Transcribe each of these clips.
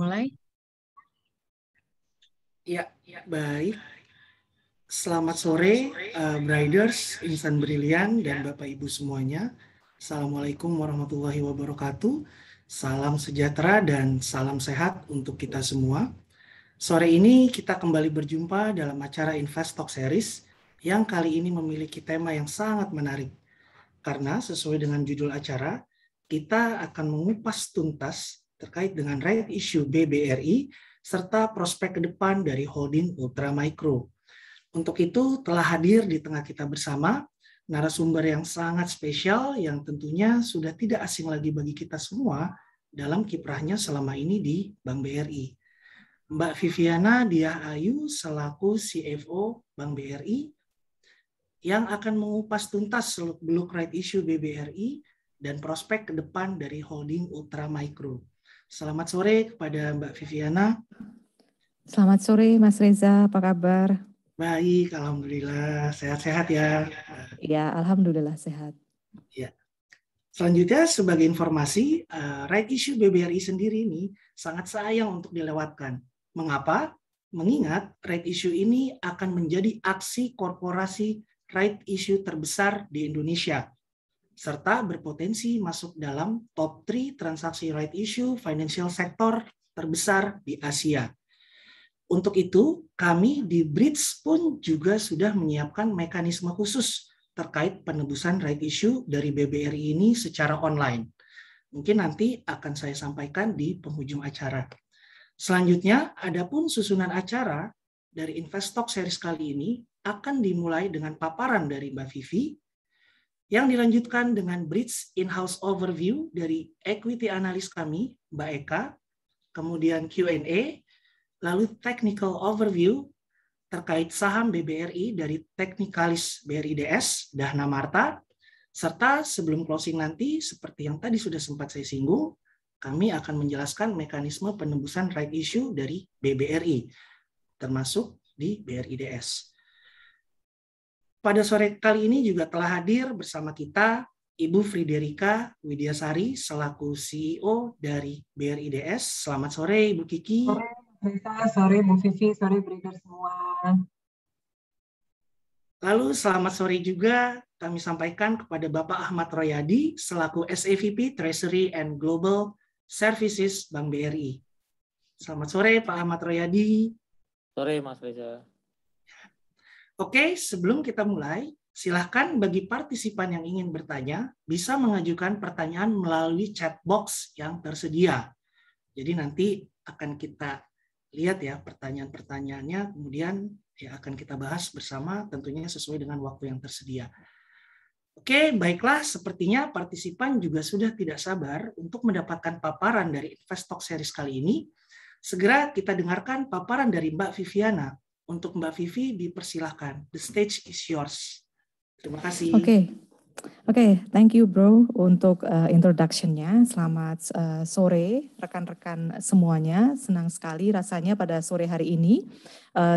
dimulai? Ya, baik. Selamat sore, Briders, Insan Brilian, dan Bapak Ibu semuanya. Assalamualaikum warahmatullahi wabarakatuh. Salam sejahtera dan salam sehat untuk kita semua. Sore ini kita kembali berjumpa dalam acara Invest Talk Series yang kali ini memiliki tema yang sangat menarik. Karena sesuai dengan judul acara, kita akan mengupas tuntas terkait dengan right issue BBRI serta prospek ke depan dari holding Ultramicro. Untuk itu telah hadir di tengah kita bersama narasumber yang sangat spesial yang tentunya sudah tidak asing lagi bagi kita semua dalam kiprahnya selama ini di Bank BRI. Mbak Viviana Diah Ayu selaku CFO Bank BRI yang akan mengupas tuntas seluk-beluk right issue BBRI dan prospek ke depan dari holding Ultramicro. Selamat sore kepada Mbak Viviana. Selamat sore Mas Reza, apa kabar? Baik, alhamdulillah. Sehat-sehat ya. Ya, alhamdulillah sehat. Ya. Selanjutnya sebagai informasi, right issue BBRI sendiri ini sangat sayang untuk dilewatkan. Mengapa? Mengingat right issue ini akan menjadi aksi korporasi right issue terbesar di Indonesia, serta berpotensi masuk dalam top 3 transaksi right issue financial sector terbesar di Asia. Untuk itu, kami di Bridge pun juga sudah menyiapkan mekanisme khusus terkait penebusan right issue dari BBRI ini secara online. Mungkin nanti akan saya sampaikan di penghujung acara. Selanjutnya, adapun susunan acara dari Invest Talk Series kali ini akan dimulai dengan paparan dari Mbak Vivi, yang dilanjutkan dengan Bridge in-house overview dari equity analis kami, Mbak Eka, kemudian Q&A, lalu technical overview terkait saham BBRI dari teknikalis BRIDS, Dahna Marta, serta sebelum closing nanti, seperti yang tadi sudah sempat saya singgung, kami akan menjelaskan mekanisme penembusan right issue dari BBRI, termasuk di BRIDS. Pada sore kali ini juga telah hadir bersama kita Ibu Friderika Widyasari selaku CEO dari BRIDS. Selamat sore Ibu Kiki. Sore Bu Vivi, sore Breaker semua. Lalu selamat sore juga kami sampaikan kepada Bapak Ahmad Royadi selaku SAVP Treasury and Global Services Bank BRI. Selamat sore Pak Ahmad Royadi. Sore Mas Reza. Oke, sebelum kita mulai, silakan bagi partisipan yang ingin bertanya bisa mengajukan pertanyaan melalui chat box yang tersedia. Jadi nanti akan kita lihat ya pertanyaan-pertanyaannya, kemudian ya akan kita bahas bersama tentunya sesuai dengan waktu yang tersedia. Oke, baiklah, sepertinya partisipan juga sudah tidak sabar untuk mendapatkan paparan dari Invest Talk Series kali ini. Segera kita dengarkan paparan dari Mbak Viviana. Untuk Mbak Vivi dipersilahkan. The stage is yours. Terima kasih. Oke, thank you bro untuk introduction-nya. Selamat sore rekan-rekan semuanya. Senang sekali rasanya pada sore hari ini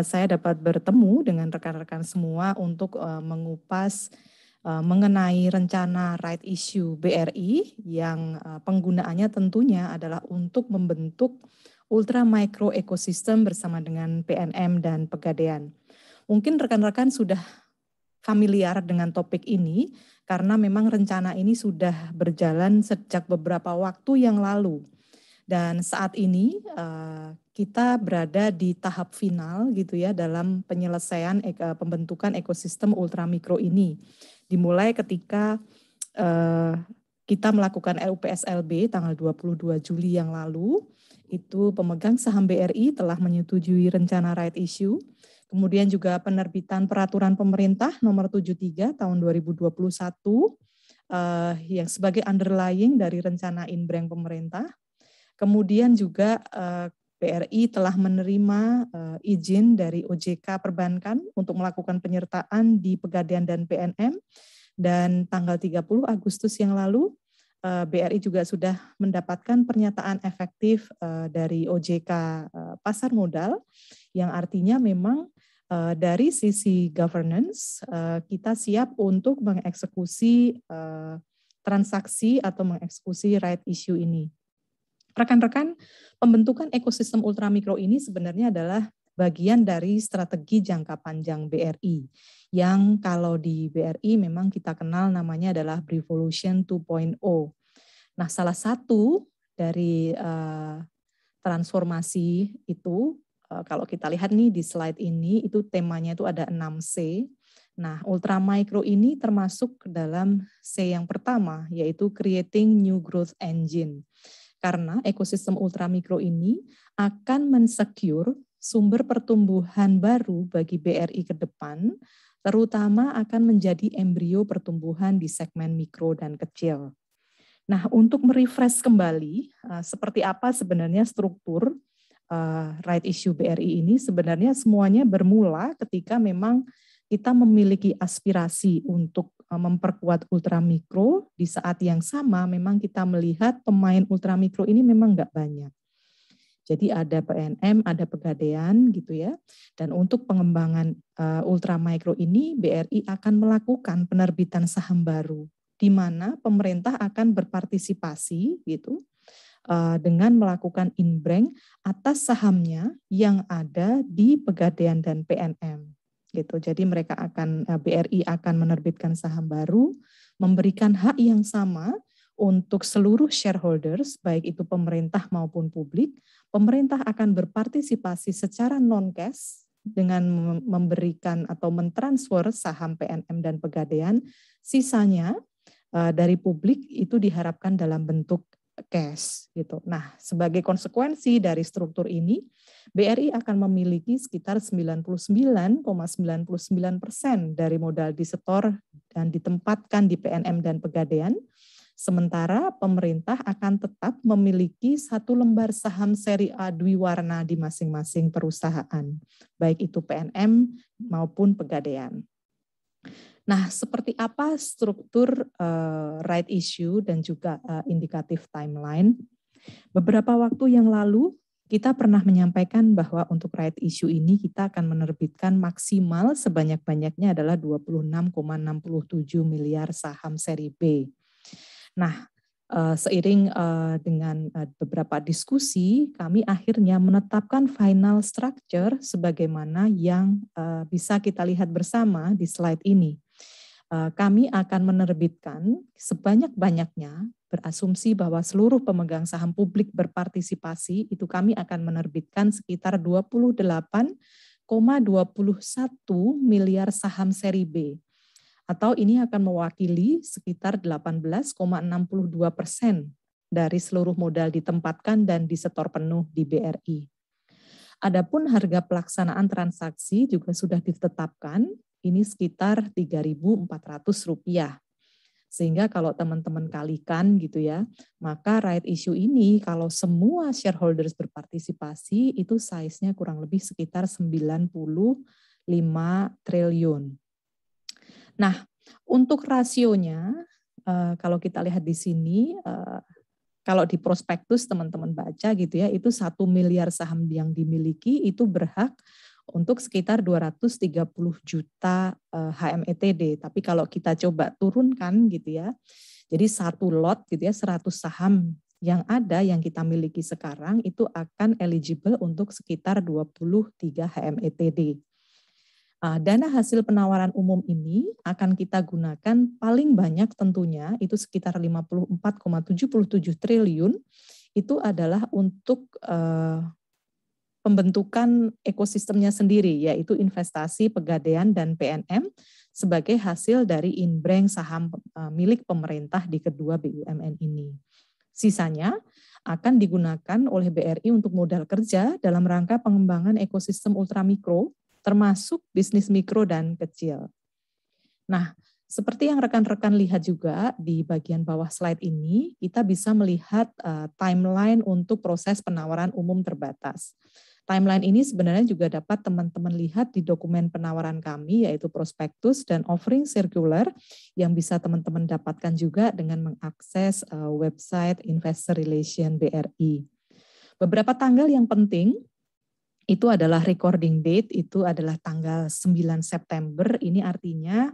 saya dapat bertemu dengan rekan-rekan semua untuk mengupas mengenai rencana right issue BRI yang penggunaannya tentunya adalah untuk membentuk Ultramicro Ecosystem bersama dengan PNM dan Pegadaian. Mungkin rekan-rekan sudah familiar dengan topik ini karena memang rencana ini sudah berjalan sejak beberapa waktu yang lalu. Dan saat ini kita berada di tahap final gitu ya dalam penyelesaian pembentukan ekosistem Ultramicro ini. Dimulai ketika kita melakukan RUPSLB tanggal 22 Juli yang lalu, itu pemegang saham BRI telah menyetujui rencana right issue. Kemudian juga penerbitan peraturan pemerintah nomor 73 tahun 2021 yang sebagai underlying dari rencana inbrand pemerintah. Kemudian juga BRI telah menerima izin dari OJK Perbankan untuk melakukan penyertaan di Pegadaian dan PNM. Dan tanggal 30 Agustus yang lalu BRI juga sudah mendapatkan pernyataan efektif dari OJK Pasar Modal yang artinya memang dari sisi governance kita siap untuk mengeksekusi transaksi atau mengeksekusi right issue ini. Rekan-rekan, pembentukan ekosistem ultramikro ini sebenarnya adalah bagian dari strategi jangka panjang BRI, yang kalau di BRI memang kita kenal namanya adalah Revolution 2.0. Nah, salah satu dari transformasi itu, kalau kita lihat nih di slide ini, itu temanya itu ada 6C. Nah, ultramikro ini termasuk dalam C yang pertama, yaitu Creating New Growth Engine. Karena ekosistem ultramikro ini akan mensecure sumber pertumbuhan baru bagi BRI ke depan, terutama akan menjadi embrio pertumbuhan di segmen mikro dan kecil. Nah, untuk merefresh kembali, seperti apa sebenarnya struktur right issue BRI ini, sebenarnya semuanya bermula ketika memang kita memiliki aspirasi untuk memperkuat ultramikro. Di saat yang sama memang kita melihat pemain ultramikro ini memang nggak banyak. Jadi ada PNM, ada Pegadaian gitu ya. Dan untuk pengembangan ultramikro ini BRI akan melakukan penerbitan saham baru di mana pemerintah akan berpartisipasi gitu dengan melakukan in-bank atas sahamnya yang ada di Pegadaian dan PNM. Gitu. Jadi mereka BRI akan menerbitkan saham baru, memberikan hak yang sama untuk seluruh shareholders, baik itu pemerintah maupun publik. Pemerintah akan berpartisipasi secara non-cash dengan memberikan atau mentransfer saham PNM dan Pegadaian. Sisanya dari publik itu diharapkan dalam bentuk cash gitu. Nah, sebagai konsekuensi dari struktur ini, BRI akan memiliki sekitar 99,99% dari modal disetor dan ditempatkan di PNM dan Pegadaian. Sementara pemerintah akan tetap memiliki satu lembar saham seri A dwiwarna di masing-masing perusahaan, baik itu PNM maupun Pegadaian. Nah, seperti apa struktur right issue dan juga indikatif timeline? Beberapa waktu yang lalu kita pernah menyampaikan bahwa untuk right issue ini kita akan menerbitkan maksimal sebanyak-banyaknya adalah 26,67 miliar saham seri B. Nah, seiring dengan beberapa diskusi, kami akhirnya menetapkan final structure sebagaimana yang bisa kita lihat bersama di slide ini. Kami akan menerbitkan sebanyak-banyaknya, berasumsi bahwa seluruh pemegang saham publik berpartisipasi, itu kami akan menerbitkan sekitar 28,21 miliar saham seri B. Atau ini akan mewakili sekitar 18,62% dari seluruh modal ditempatkan dan disetor penuh di BRI. Adapun harga pelaksanaan transaksi juga sudah ditetapkan, ini sekitar Rp3.400. Sehingga kalau teman-teman kalikan gitu ya, maka right issue ini kalau semua shareholders berpartisipasi itu size-nya kurang lebih sekitar 95 triliun. Nah, untuk rasionya, kalau kita lihat di sini, kalau di prospektus teman-teman baca gitu ya, itu 1 miliar saham yang dimiliki itu berhak untuk sekitar 230 juta HMETD. Tapi kalau kita coba turunkan gitu ya, jadi satu lot gitu ya, 100 saham yang ada yang kita miliki sekarang itu akan eligible untuk sekitar 23 HMETD. Dana hasil penawaran umum ini akan kita gunakan paling banyak tentunya itu sekitar 54,77 triliun itu adalah untuk pembentukan ekosistemnya sendiri, yaitu investasi Pegadaian dan PNM sebagai hasil dari in-bank saham milik pemerintah di kedua BUMN ini. Sisanya akan digunakan oleh BRI untuk modal kerja dalam rangka pengembangan ekosistem ultramikro, termasuk bisnis mikro dan kecil. Nah, seperti yang rekan-rekan lihat juga di bagian bawah slide ini, kita bisa melihat timeline untuk proses penawaran umum terbatas. Timeline ini sebenarnya juga dapat teman-teman lihat di dokumen penawaran kami, yaitu prospektus dan offering circular yang bisa teman-teman dapatkan juga dengan mengakses website Investor Relation BRI. Beberapa tanggal yang penting itu adalah recording date, itu adalah tanggal 9 September, ini artinya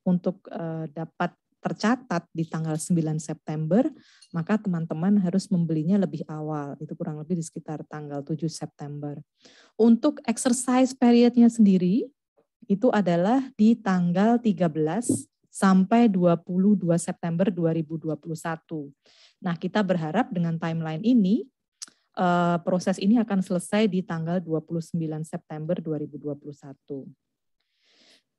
untuk dapat tercatat di tanggal 9 September, maka teman-teman harus membelinya lebih awal. Itu kurang lebih di sekitar tanggal 7 September. Untuk exercise periodnya sendiri, itu adalah di tanggal 13 sampai 22 September 2021. Nah, kita berharap dengan timeline ini, proses ini akan selesai di tanggal 29 September 2021.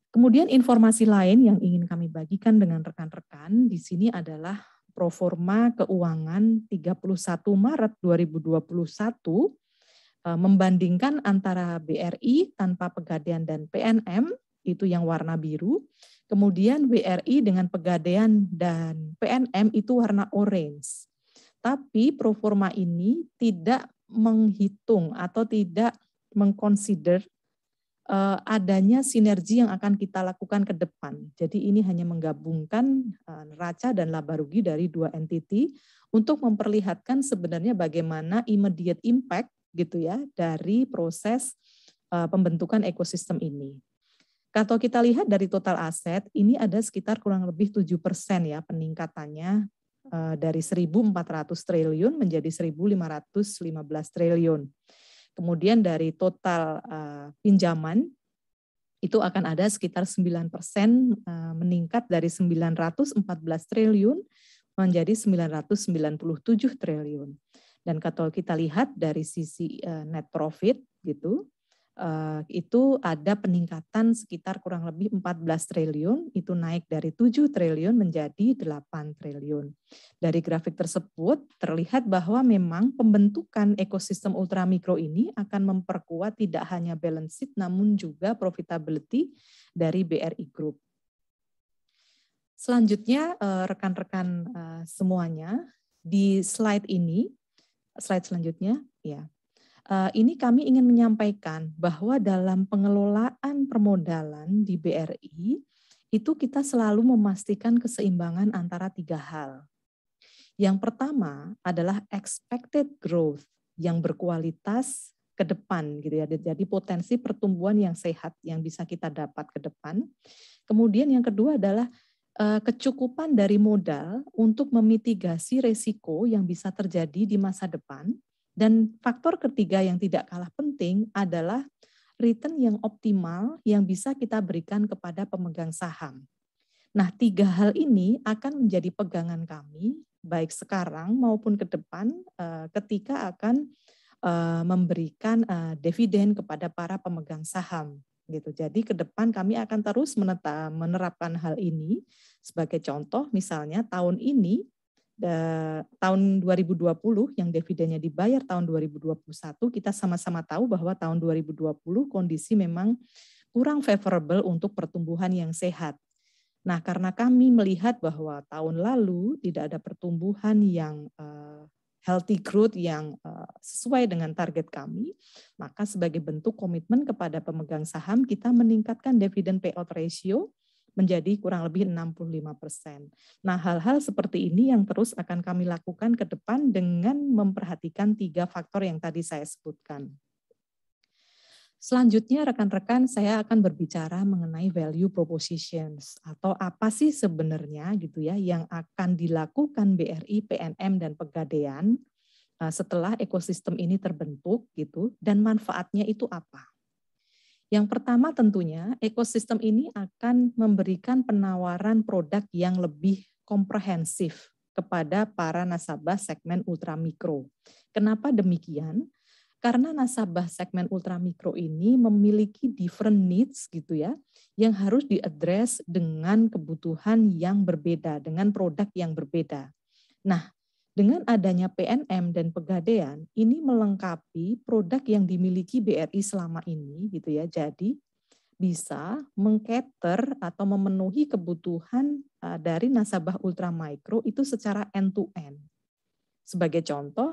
Kemudian informasi lain yang ingin kami bagikan dengan rekan-rekan di sini adalah proforma keuangan 31 Maret 2021 membandingkan antara BRI tanpa Pegadaian dan PNM, itu yang warna biru, kemudian BRI dengan Pegadaian dan PNM itu warna orange. Tapi proforma ini tidak menghitung atau tidak mengconsider adanya sinergi yang akan kita lakukan ke depan. Jadi ini hanya menggabungkan neraca dan laba rugi dari dua entiti untuk memperlihatkan sebenarnya bagaimana immediate impact gitu ya dari proses pembentukan ekosistem ini. Kalau kita lihat dari total aset, ini ada sekitar kurang lebih 7% ya peningkatannya dari 1.400 triliun menjadi 1.515 triliun. Kemudian dari total pinjaman itu akan ada sekitar 9% meningkat dari 914 triliun menjadi 997 triliun. Dan kalau kita lihat dari sisi net profit gitu, itu ada peningkatan sekitar kurang lebih 14 triliun, itu naik dari 7 triliun menjadi 8 triliun. Dari grafik tersebut terlihat bahwa memang pembentukan ekosistem ultramikro ini akan memperkuat tidak hanya balance sheet namun juga profitability dari BRI Group. Selanjutnya rekan-rekan semuanya di slide ini, slide selanjutnya ya. Ini kami ingin menyampaikan bahwa dalam pengelolaan permodalan di BRI, itu kita selalu memastikan keseimbangan antara 3 hal. Yang pertama adalah expected growth yang berkualitas ke depan gitu ya. Jadi potensi pertumbuhan yang sehat yang bisa kita dapat ke depan. Kemudian yang kedua adalah kecukupan dari modal untuk memitigasi resiko yang bisa terjadi di masa depan. Dan faktor ketiga yang tidak kalah penting adalah return yang optimal yang bisa kita berikan kepada pemegang saham. Nah, 3 hal ini akan menjadi pegangan kami, baik sekarang maupun ke depan ketika akan memberikan dividen kepada para pemegang saham. Gitu. Jadi ke depan kami akan terus menerapkan hal ini. Sebagai contoh, misalnya tahun ini, tahun 2020 yang dividennya dibayar tahun 2021, kita sama-sama tahu bahwa tahun 2020 kondisi memang kurang favorable untuk pertumbuhan yang sehat. Nah, karena kami melihat bahwa tahun lalu tidak ada pertumbuhan yang healthy growth yang sesuai dengan target kami, maka sebagai bentuk komitmen kepada pemegang saham, kita meningkatkan dividend payout ratio menjadi kurang lebih 65%. Nah, hal-hal seperti ini yang terus akan kami lakukan ke depan dengan memperhatikan 3 faktor yang tadi saya sebutkan. Selanjutnya, rekan-rekan, saya akan berbicara mengenai value propositions atau apa sih sebenarnya gitu ya yang akan dilakukan BRI, PNM, dan Pegadaian setelah ekosistem ini terbentuk gitu dan manfaatnya itu apa. Yang pertama tentunya ekosistem ini akan memberikan penawaran produk yang lebih komprehensif kepada para nasabah segmen ultramikro. Kenapa demikian? Karena nasabah segmen ultramikro ini memiliki different needs gitu ya, yang harus diadres dengan kebutuhan yang berbeda, dengan produk yang berbeda. Nah, dengan adanya PNM dan Pegadaian, ini melengkapi produk yang dimiliki BRI selama ini, gitu ya. Jadi bisa mengcater atau memenuhi kebutuhan dari nasabah ultramikro itu secara end-to-end. Sebagai contoh,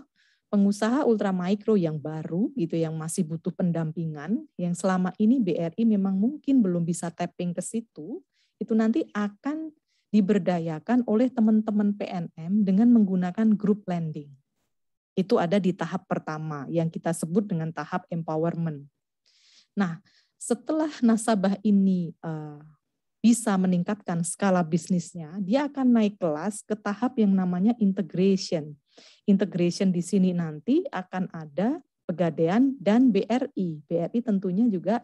pengusaha ultramikro yang baru, gitu, yang masih butuh pendampingan, yang selama ini BRI memang mungkin belum bisa tapping ke situ, itu nanti akan diberdayakan oleh teman-teman PNM dengan menggunakan group lending. Itu ada di tahap pertama yang kita sebut dengan tahap empowerment. Nah, setelah nasabah ini bisa meningkatkan skala bisnisnya, dia akan naik kelas ke tahap yang namanya integration. Integration di sini nanti akan ada Pegadaian dan BRI. BRI tentunya juga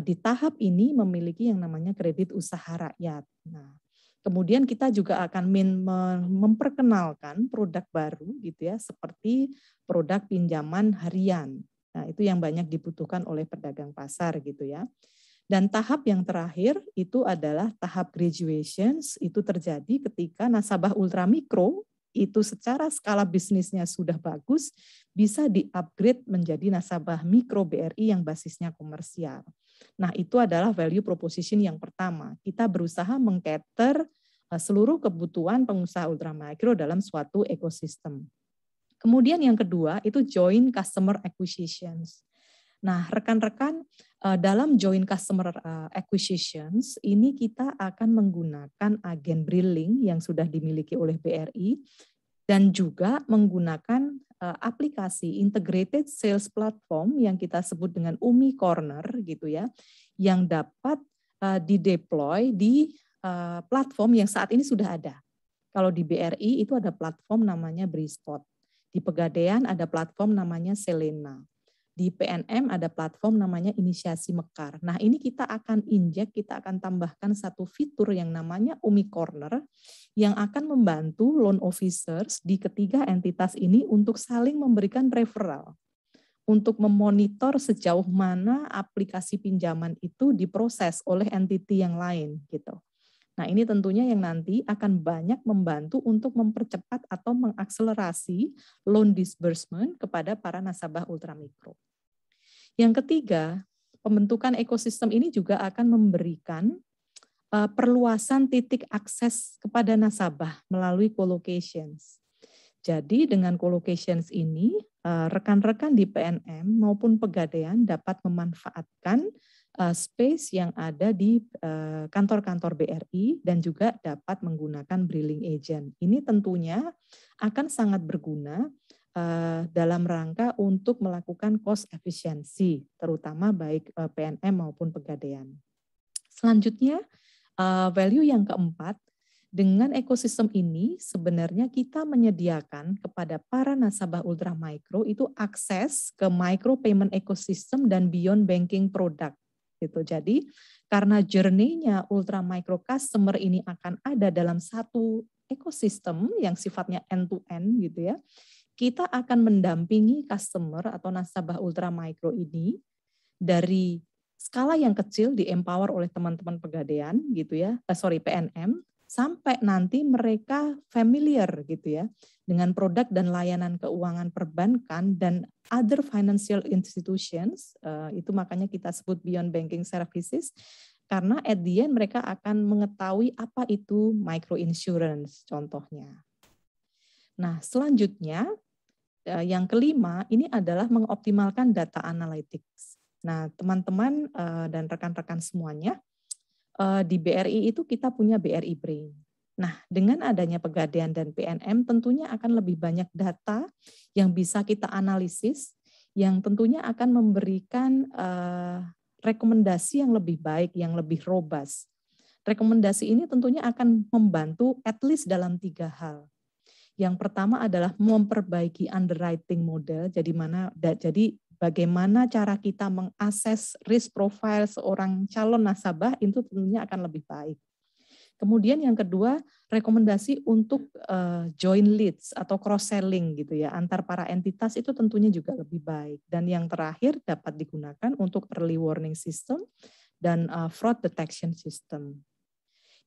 di tahap ini memiliki yang namanya kredit usaha rakyat. Nah, kemudian kita juga akan memperkenalkan produk baru gitu ya, seperti produk pinjaman harian. Nah, itu yang banyak dibutuhkan oleh pedagang pasar gitu ya. Dan tahap yang terakhir itu adalah tahap graduations, itu terjadi ketika nasabah ultramikro itu secara skala bisnisnya sudah bagus, bisa di-upgrade menjadi nasabah mikro BRI yang basisnya komersial. Nah, itu adalah value proposition yang pertama. Kita berusaha meng-cater seluruh kebutuhan pengusaha ultramikro dalam suatu ekosistem. Kemudian yang kedua itu joint customer acquisitions. Nah, rekan-rekan, dalam joint customer acquisitions ini kita akan menggunakan agen Brilink yang sudah dimiliki oleh BRI dan juga menggunakan aplikasi integrated sales platform yang kita sebut dengan Umi Corner gitu ya, yang dapat dideploy di platform yang saat ini sudah ada. Kalau di BRI itu ada platform namanya Brispot. Di Pegadaian ada platform namanya Selena. Di PNM ada platform namanya Inisiasi Mekar. Nah, ini kita akan injek, kita akan tambahkan satu fitur yang namanya Umi Corner yang akan membantu loan officers di ketiga entitas ini untuk saling memberikan referral, untuk memonitor sejauh mana aplikasi pinjaman itu diproses oleh entiti yang lain gitu. Nah, ini tentunya yang nanti akan banyak membantu untuk mempercepat atau mengakselerasi loan disbursement kepada para nasabah ultramikro. Yang ketiga, pembentukan ekosistem ini juga akan memberikan perluasan titik akses kepada nasabah melalui co-locations. Jadi dengan co-locations ini, rekan-rekan di PNM maupun Pegadaian dapat memanfaatkan space yang ada di kantor-kantor BRI dan juga dapat menggunakan Brilink Agent. Ini tentunya akan sangat berguna dalam rangka untuk melakukan cost efisiensi, terutama baik PNM maupun Pegadaian. Selanjutnya, value yang keempat, dengan ekosistem ini sebenarnya kita menyediakan kepada para nasabah ultramikro itu akses ke micro payment ecosystem dan beyond banking product. Gitu. Jadi karena journey-nya ultramikro customer ini akan ada dalam satu ekosistem yang sifatnya end-to-end gitu ya, kita akan mendampingi customer atau nasabah ultramikro ini dari skala yang kecil di-empower oleh teman-teman Pegadaian gitu ya, PNM, sampai nanti mereka familiar gitu ya dengan produk dan layanan keuangan perbankan dan other financial institutions, itu makanya kita sebut beyond banking services, karena at the end mereka akan mengetahui apa itu micro insurance contohnya. Nah, selanjutnya yang kelima ini adalah mengoptimalkan data analytics. Nah, teman-teman dan rekan-rekan semuanya, di BRI itu kita punya BRI Brain. Nah, dengan adanya Pegadaian dan PNM tentunya akan lebih banyak data yang bisa kita analisis, yang tentunya akan memberikan rekomendasi yang lebih baik, yang lebih robust. Rekomendasi ini tentunya akan membantu at least dalam 3 hal. Yang pertama adalah memperbaiki underwriting model, jadi bagaimana cara kita mengakses risk profile seorang calon nasabah itu tentunya akan lebih baik. Kemudian yang kedua, rekomendasi untuk joint leads atau cross-selling gitu ya, antar para entitas itu tentunya juga lebih baik. Dan yang terakhir dapat digunakan untuk early warning system dan fraud detection system.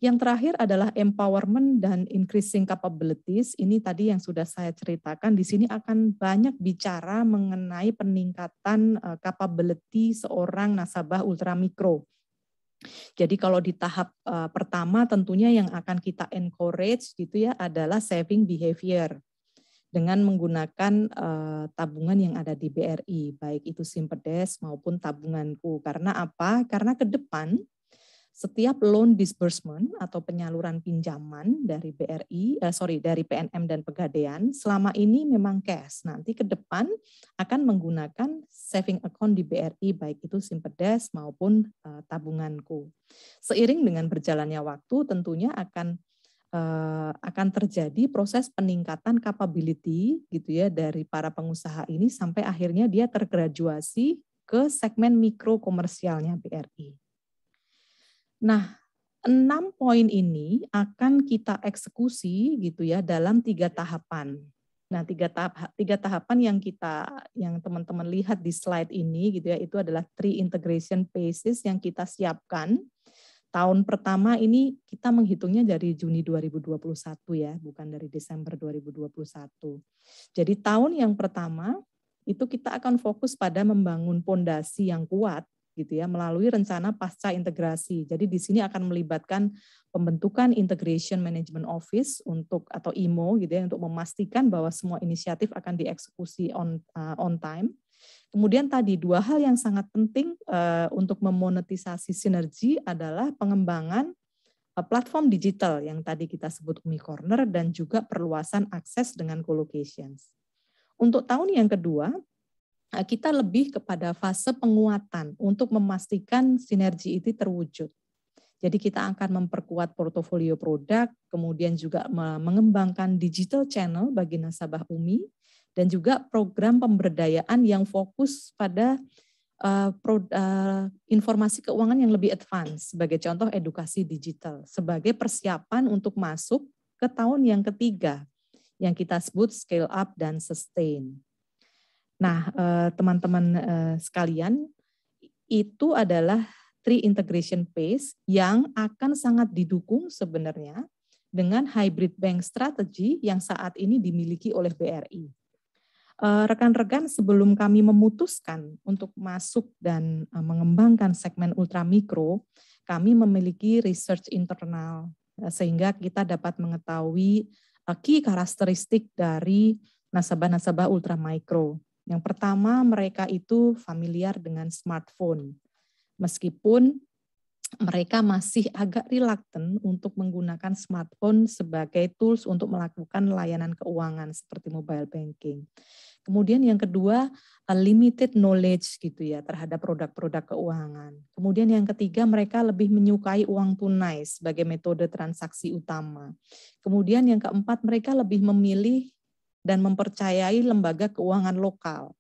Yang terakhir adalah empowerment dan increasing capabilities. Ini tadi yang sudah saya ceritakan. Di sini akan banyak bicara mengenai peningkatan capability seorang nasabah ultramikro. Jadi kalau di tahap pertama tentunya yang akan kita encourage gitu ya adalah saving behavior dengan menggunakan tabungan yang ada di BRI, baik itu Simpedes maupun tabunganku. Karena apa? Karena ke depan Setiap loan disbursement atau penyaluran pinjaman dari dari PNM dan Pegadaian selama ini memang cash. Nanti ke depan akan menggunakan saving account di BRI, baik itu Simpedes maupun tabunganku. Seiring dengan berjalannya waktu, tentunya akan terjadi proses peningkatan capability gitu ya dari para pengusaha ini sampai akhirnya dia tergraduasi ke segmen mikro komersialnya BRI. Nah, 6 poin ini akan kita eksekusi gitu ya dalam 3 tahapan. Nah, tiga tahapan yang teman-teman lihat di slide ini gitu ya, itu adalah 3 integration phases yang kita siapkan. Tahun pertama ini kita menghitungnya dari Juni 2021 ya, bukan dari Desember 2021. Jadi tahun yang pertama itu kita akan fokus pada membangun fondasi yang kuat gitu ya melalui rencana pasca integrasi. Jadi di sini akan melibatkan pembentukan Integration Management Office atau IMO gitu ya untuk memastikan bahwa semua inisiatif akan dieksekusi on time. Kemudian tadi 2 hal yang sangat penting untuk memonetisasi sinergi adalah pengembangan platform digital yang tadi kita sebut Umi Corner dan juga perluasan akses dengan co-locations. Untuk tahun yang kedua, kita lebih kepada fase penguatan untuk memastikan sinergi itu terwujud. Jadi kita akan memperkuat portofolio produk, kemudian juga mengembangkan digital channel bagi nasabah Umi, dan juga program pemberdayaan yang fokus pada informasi keuangan yang lebih advance, sebagai contoh edukasi digital, sebagai persiapan untuk masuk ke tahun yang ketiga, yang kita sebut scale up dan sustain. Nah, teman-teman sekalian, itu adalah 3 integration phase yang akan sangat didukung sebenarnya dengan hybrid bank strategy yang saat ini dimiliki oleh BRI. Rekan-rekan, sebelum kami memutuskan untuk masuk dan mengembangkan segmen ultramikro, kami memiliki research internal sehingga kita dapat mengetahui key karakteristik dari nasabah-nasabah ultramikro. Yang pertama, mereka itu familiar dengan smartphone. Meskipun mereka masih agak reluctant untuk menggunakan smartphone sebagai tools untuk melakukan layanan keuangan seperti mobile banking. Kemudian yang kedua, limited knowledge gitu ya terhadap produk-produk keuangan. Kemudian yang ketiga, mereka lebih menyukai uang tunai sebagai metode transaksi utama. Kemudian yang keempat, mereka lebih memilih dan mempercayai lembaga keuangan lokal.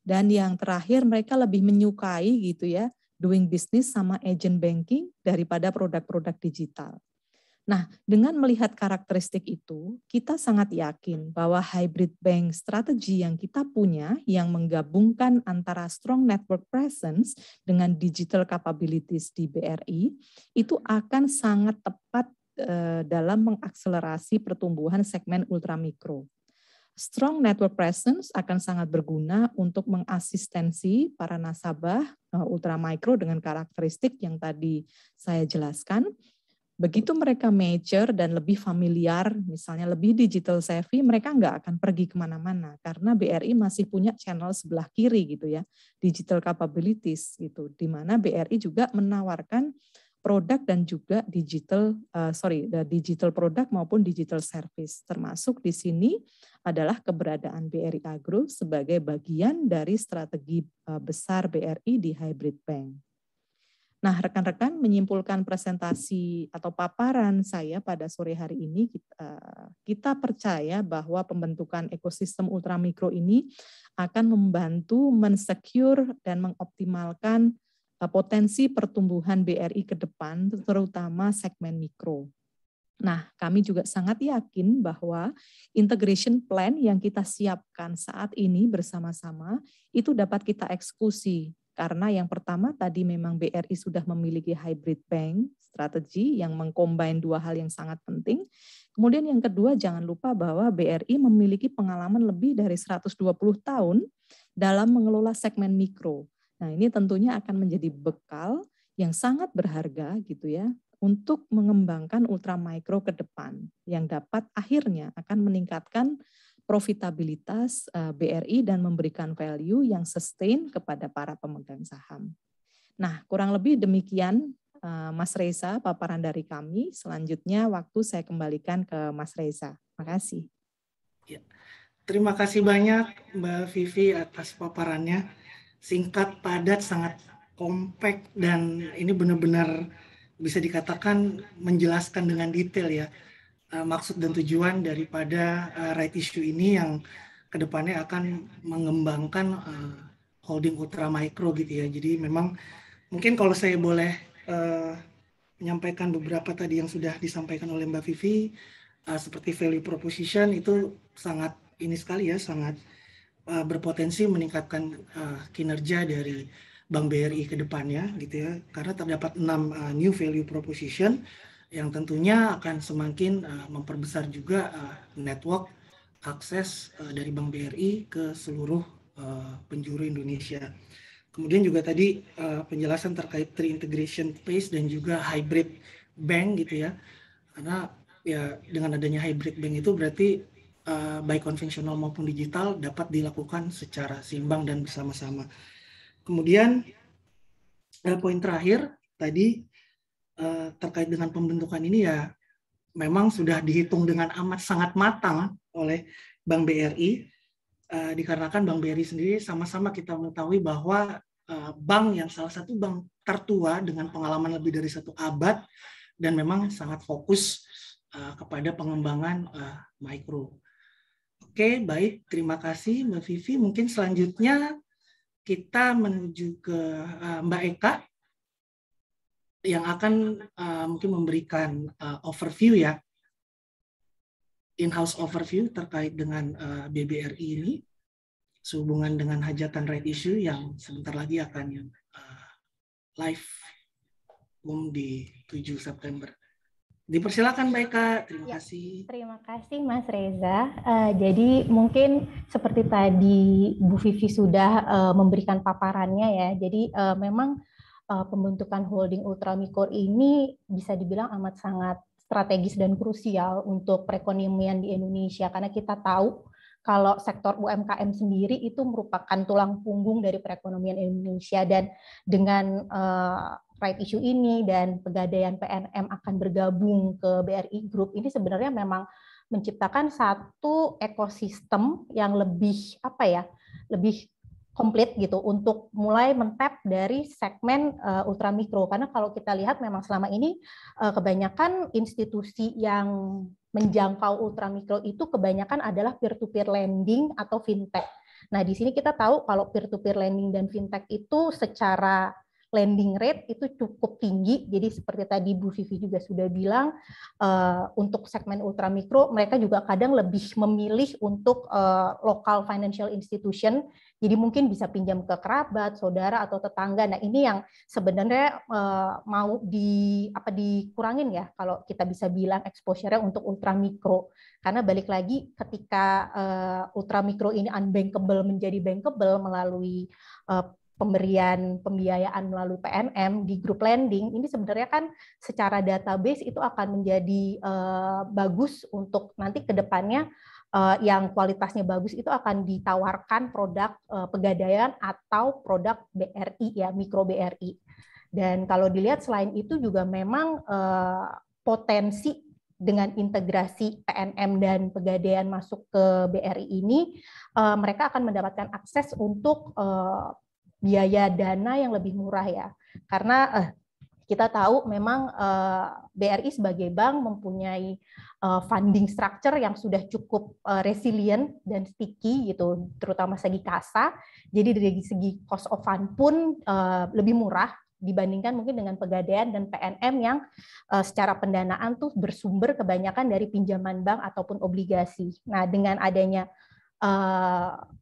Dan yang terakhir, mereka lebih menyukai gitu ya doing business sama agent banking daripada produk-produk digital. Nah, dengan melihat karakteristik itu, kita sangat yakin bahwa hybrid bank strategi yang kita punya yang menggabungkan antara strong network presence dengan digital capabilities di BRI itu akan sangat tepat dalam mengakselerasi pertumbuhan segmen ultramikro. Strong network presence akan sangat berguna untuk mengasistensi para nasabah ultramikro dengan karakteristik yang tadi saya jelaskan. Begitu mereka mature dan lebih familiar, misalnya lebih digital savvy, mereka nggak akan pergi kemana-mana karena BRI masih punya channel sebelah kiri gitu ya, digital capabilities gitu, di mana BRI juga menawarkan produk dan juga digital produk maupun digital service. Termasuk di sini adalah keberadaan BRI Agro sebagai bagian dari strategi besar BRI di hybrid bank. Nah, rekan-rekan, menyimpulkan presentasi atau paparan saya pada sore hari ini, kita percaya bahwa pembentukan ekosistem ultramikro ini akan membantu mensecure dan mengoptimalkan potensi pertumbuhan BRI ke depan, terutama segmen mikro. Nah, kami juga sangat yakin bahwa integration plan yang kita siapkan saat ini bersama-sama itu dapat kita eksekusi. Karena yang pertama tadi memang BRI sudah memiliki hybrid bank strategi yang mengcombine 2 hal yang sangat penting. Kemudian yang kedua, jangan lupa bahwa BRI memiliki pengalaman lebih dari 120 tahun dalam mengelola segmen mikro. Nah, ini tentunya akan menjadi bekal yang sangat berharga gitu ya untuk mengembangkan ultramikro ke depan yang dapat akhirnya akan meningkatkan profitabilitas BRI dan memberikan value yang sustain kepada para pemegang saham. Nah, kurang lebih demikian Mas Reza, paparan dari kami. Selanjutnya waktu saya kembalikan ke Mas Reza. Makasih. Ya. Terima kasih banyak Mbak Vivi atas paparannya. Singkat, padat, sangat kompak, dan ini benar-benar bisa dikatakan menjelaskan dengan detail ya maksud dan tujuan daripada right issue ini yang kedepannya akan mengembangkan holding ultra micro gitu ya. Jadi memang mungkin kalau saya boleh menyampaikan beberapa tadi yang sudah disampaikan oleh Mbak Vivi, seperti value proposition itu sangat ini sekali ya, sangat berpotensi meningkatkan kinerja dari Bank BRI ke depannya gitu ya, karena terdapat 6 new value proposition yang tentunya akan semakin memperbesar juga network akses dari Bank BRI ke seluruh penjuru Indonesia. Kemudian juga tadi penjelasan terkait integration pace dan juga hybrid bank gitu ya, karena ya dengan adanya hybrid bank itu berarti baik konvensional maupun digital dapat dilakukan secara seimbang dan bersama-sama. Kemudian poin terakhir tadi terkait dengan pembentukan ini ya memang sudah dihitung dengan amat sangat matang oleh Bank BRI, dikarenakan Bank BRI sendiri sama-sama kita mengetahui bahwa bank yang salah satu bank tertua dengan pengalaman lebih dari 1 abad dan memang sangat fokus kepada pengembangan mikro. Oke, baik. Terima kasih Mbak Vivi. Mungkin selanjutnya kita menuju ke Mbak Eka yang akan mungkin memberikan overview ya, in-house overview terkait dengan BBRI ini sehubungan dengan hajatan right issue yang sebentar lagi akan live di 7 September. Dipersilakan Mbak Eka, terima kasih. Terima kasih Mas Reza. Jadi mungkin seperti tadi Bu Vivi sudah memberikan paparannya ya. Jadi memang pembentukan holding ultramikro ini bisa dibilang amat sangat strategis dan krusial untuk perekonomian di Indonesia, karena kita tahu kalau sektor UMKM sendiri itu merupakan tulang punggung dari perekonomian Indonesia, dan dengan right issue ini dan Pegadaian PNM akan bergabung ke BRI Group ini sebenarnya memang menciptakan satu ekosistem yang lebih lebih komplit gitu untuk mulai men-tap dari segmen ultramikro, karena kalau kita lihat memang selama ini kebanyakan institusi yang menjangkau ultramikro itu kebanyakan adalah peer-to-peer lending atau fintech. Nah, di sini kita tahu kalau peer-to-peer lending dan fintech itu secara lending rate itu cukup tinggi. Jadi seperti tadi Bu Vivi juga sudah bilang, untuk segmen ultramikro mereka juga kadang lebih memilih untuk local financial institution. Jadi mungkin bisa pinjam ke kerabat, saudara atau tetangga. Nah, ini yang sebenarnya mau dikurangin ya kalau kita bisa bilang exposure-nya untuk ultramikro. Karena balik lagi ketika ultramikro ini unbankable menjadi bankable melalui pemberian pembiayaan melalui PNM di grup lending, ini sebenarnya kan secara database itu akan menjadi bagus untuk nanti ke depannya yang kualitasnya bagus itu akan ditawarkan produk Pegadaian atau produk BRI ya, mikro BRI. Dan kalau dilihat selain itu juga memang potensi dengan integrasi PNM dan Pegadaian masuk ke BRI ini, mereka akan mendapatkan akses untuk biaya dana yang lebih murah ya, karena kita tahu memang BRI sebagai bank mempunyai funding structure yang sudah cukup resilient dan sticky gitu, terutama segi kasa. Jadi dari segi cost of fund pun lebih murah dibandingkan mungkin dengan Pegadaian dan PNM yang secara pendanaan tuh bersumber kebanyakan dari pinjaman bank ataupun obligasi. Nah, dengan adanya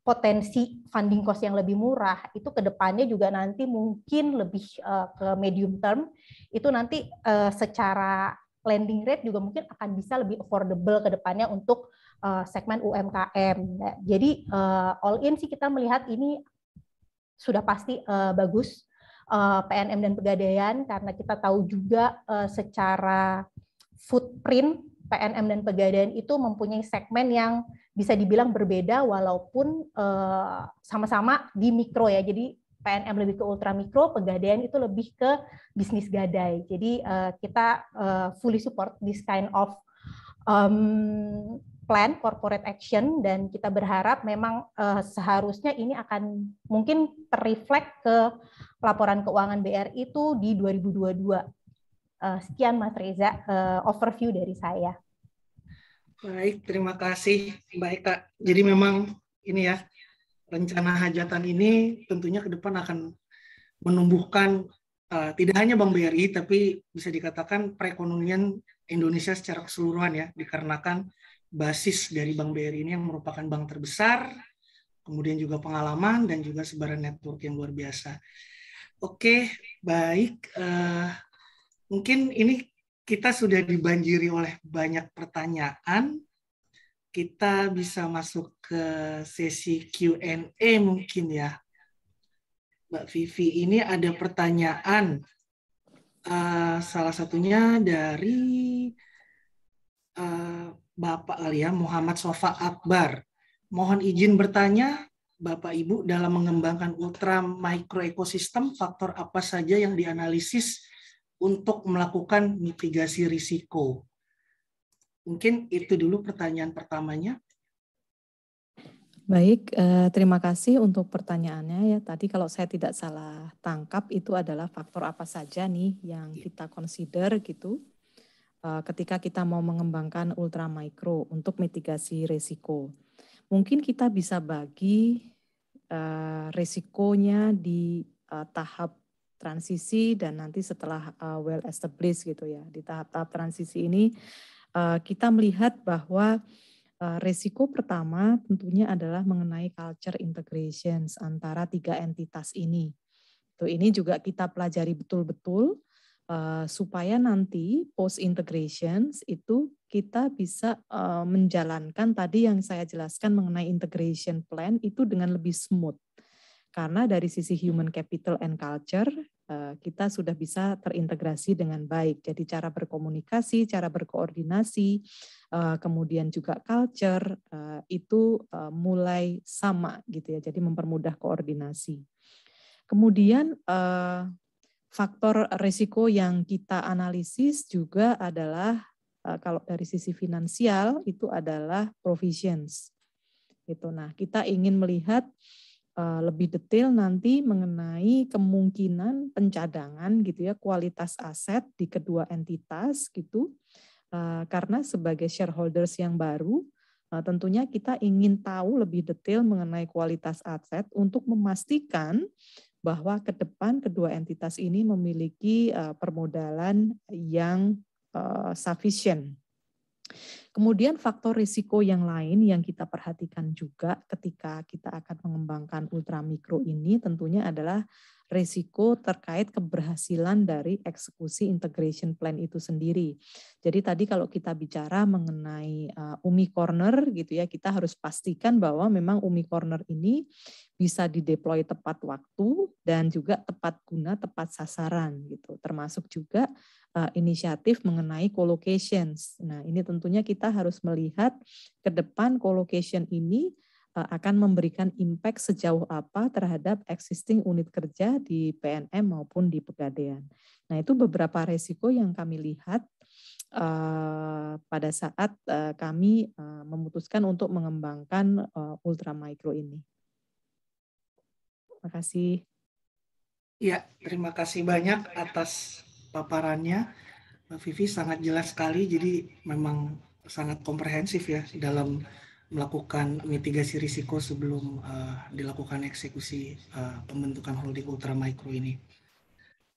potensi funding cost yang lebih murah, itu ke depannya juga nanti mungkin lebih ke medium term, itu nanti secara lending rate juga mungkin akan bisa lebih affordable ke depannya untuk segmen UMKM. Nah, jadi all in sih kita melihat ini sudah pasti bagus PNM dan Pegadaian, karena kita tahu juga secara footprint PNM dan Pegadaian itu mempunyai segmen yang bisa dibilang berbeda walaupun sama-sama di mikro ya. Jadi PNM lebih ke ultramikro, Pegadaian itu lebih ke bisnis gadai. Jadi kita fully support this kind of plan corporate action, dan kita berharap memang seharusnya ini akan mungkin terreflect ke laporan keuangan BRI itu di 2022. Sekian Mas Reza, overview dari saya. Baik, terima kasih Mbak Eka. Jadi memang ini ya, rencana hajatan ini tentunya ke depan akan menumbuhkan tidak hanya Bank BRI, tapi bisa dikatakan perekonomian Indonesia secara keseluruhan ya, dikarenakan basis dari Bank BRI ini yang merupakan bank terbesar, kemudian juga pengalaman dan juga sebaran network yang luar biasa. Oke, baik. Mungkin ini kita sudah dibanjiri oleh banyak pertanyaan. Kita bisa masuk ke sesi Q&A mungkin ya. Mbak Vivi, ini ada pertanyaan. Salah satunya dari Bapak kali ya, Muhammad Sofa Akbar. Mohon izin bertanya, Bapak Ibu, dalam mengembangkan ultra micro ekosistem, faktor apa saja yang dianalisis untuk melakukan mitigasi risiko? Mungkin itu dulu pertanyaan pertamanya. Baik, terima kasih untuk pertanyaannya ya. Tadi kalau saya tidak salah tangkap itu adalah faktor apa saja nih yang kita consider gitu ketika kita mau mengembangkan ultra micro untuk mitigasi risiko. Mungkin kita bisa bagi risikonya di tahap transisi dan nanti setelah well established gitu ya. Di tahap-tahap transisi ini kita melihat bahwa resiko pertama tentunya adalah mengenai culture integrations antara tiga entitas ini. Ini juga kita pelajari betul-betul supaya nanti post integrations itu kita bisa menjalankan tadi yang saya jelaskan mengenai integration plan itu dengan lebih smooth. Karena dari sisi human capital and culture kita sudah bisa terintegrasi dengan baik. Jadi cara berkomunikasi, cara berkoordinasi, kemudian juga culture itu mulai sama gitu ya. Jadi mempermudah koordinasi. Kemudian faktor risiko yang kita analisis juga adalah kalau dari sisi finansial itu adalah provisions. Gitu. Nah, kita ingin melihat lebih detail nanti mengenai kemungkinan pencadangan gitu ya, kualitas aset di kedua entitas gitu. Karena sebagai shareholders yang baru tentunya kita ingin tahu lebih detail mengenai kualitas aset untuk memastikan bahwa ke depan kedua entitas ini memiliki permodalan yang sufficient. Kemudian faktor risiko yang lain yang kita perhatikan juga ketika kita akan mengembangkan ultramikro ini tentunya adalah risiko terkait keberhasilan dari eksekusi integration plan itu sendiri. Jadi tadi kalau kita bicara mengenai UMI Corner gitu ya, kita harus pastikan bahwa memang UMI Corner ini bisa dideploy tepat waktu dan juga tepat guna, tepat sasaran gitu. Termasuk juga inisiatif mengenai co-locations. Nah, ini tentunya kita harus melihat ke depan co-location ini akan memberikan impact sejauh apa terhadap existing unit kerja di PNM maupun di Pegadaian. Nah, itu beberapa resiko yang kami lihat pada saat kami memutuskan untuk mengembangkan ultramikro ini. Terima kasih. Ya, terima kasih banyak atas paparannya. Mbak Vivi sangat jelas sekali, jadi memang sangat komprehensif ya dalam melakukan mitigasi risiko sebelum dilakukan eksekusi pembentukan holding ultramikro ini.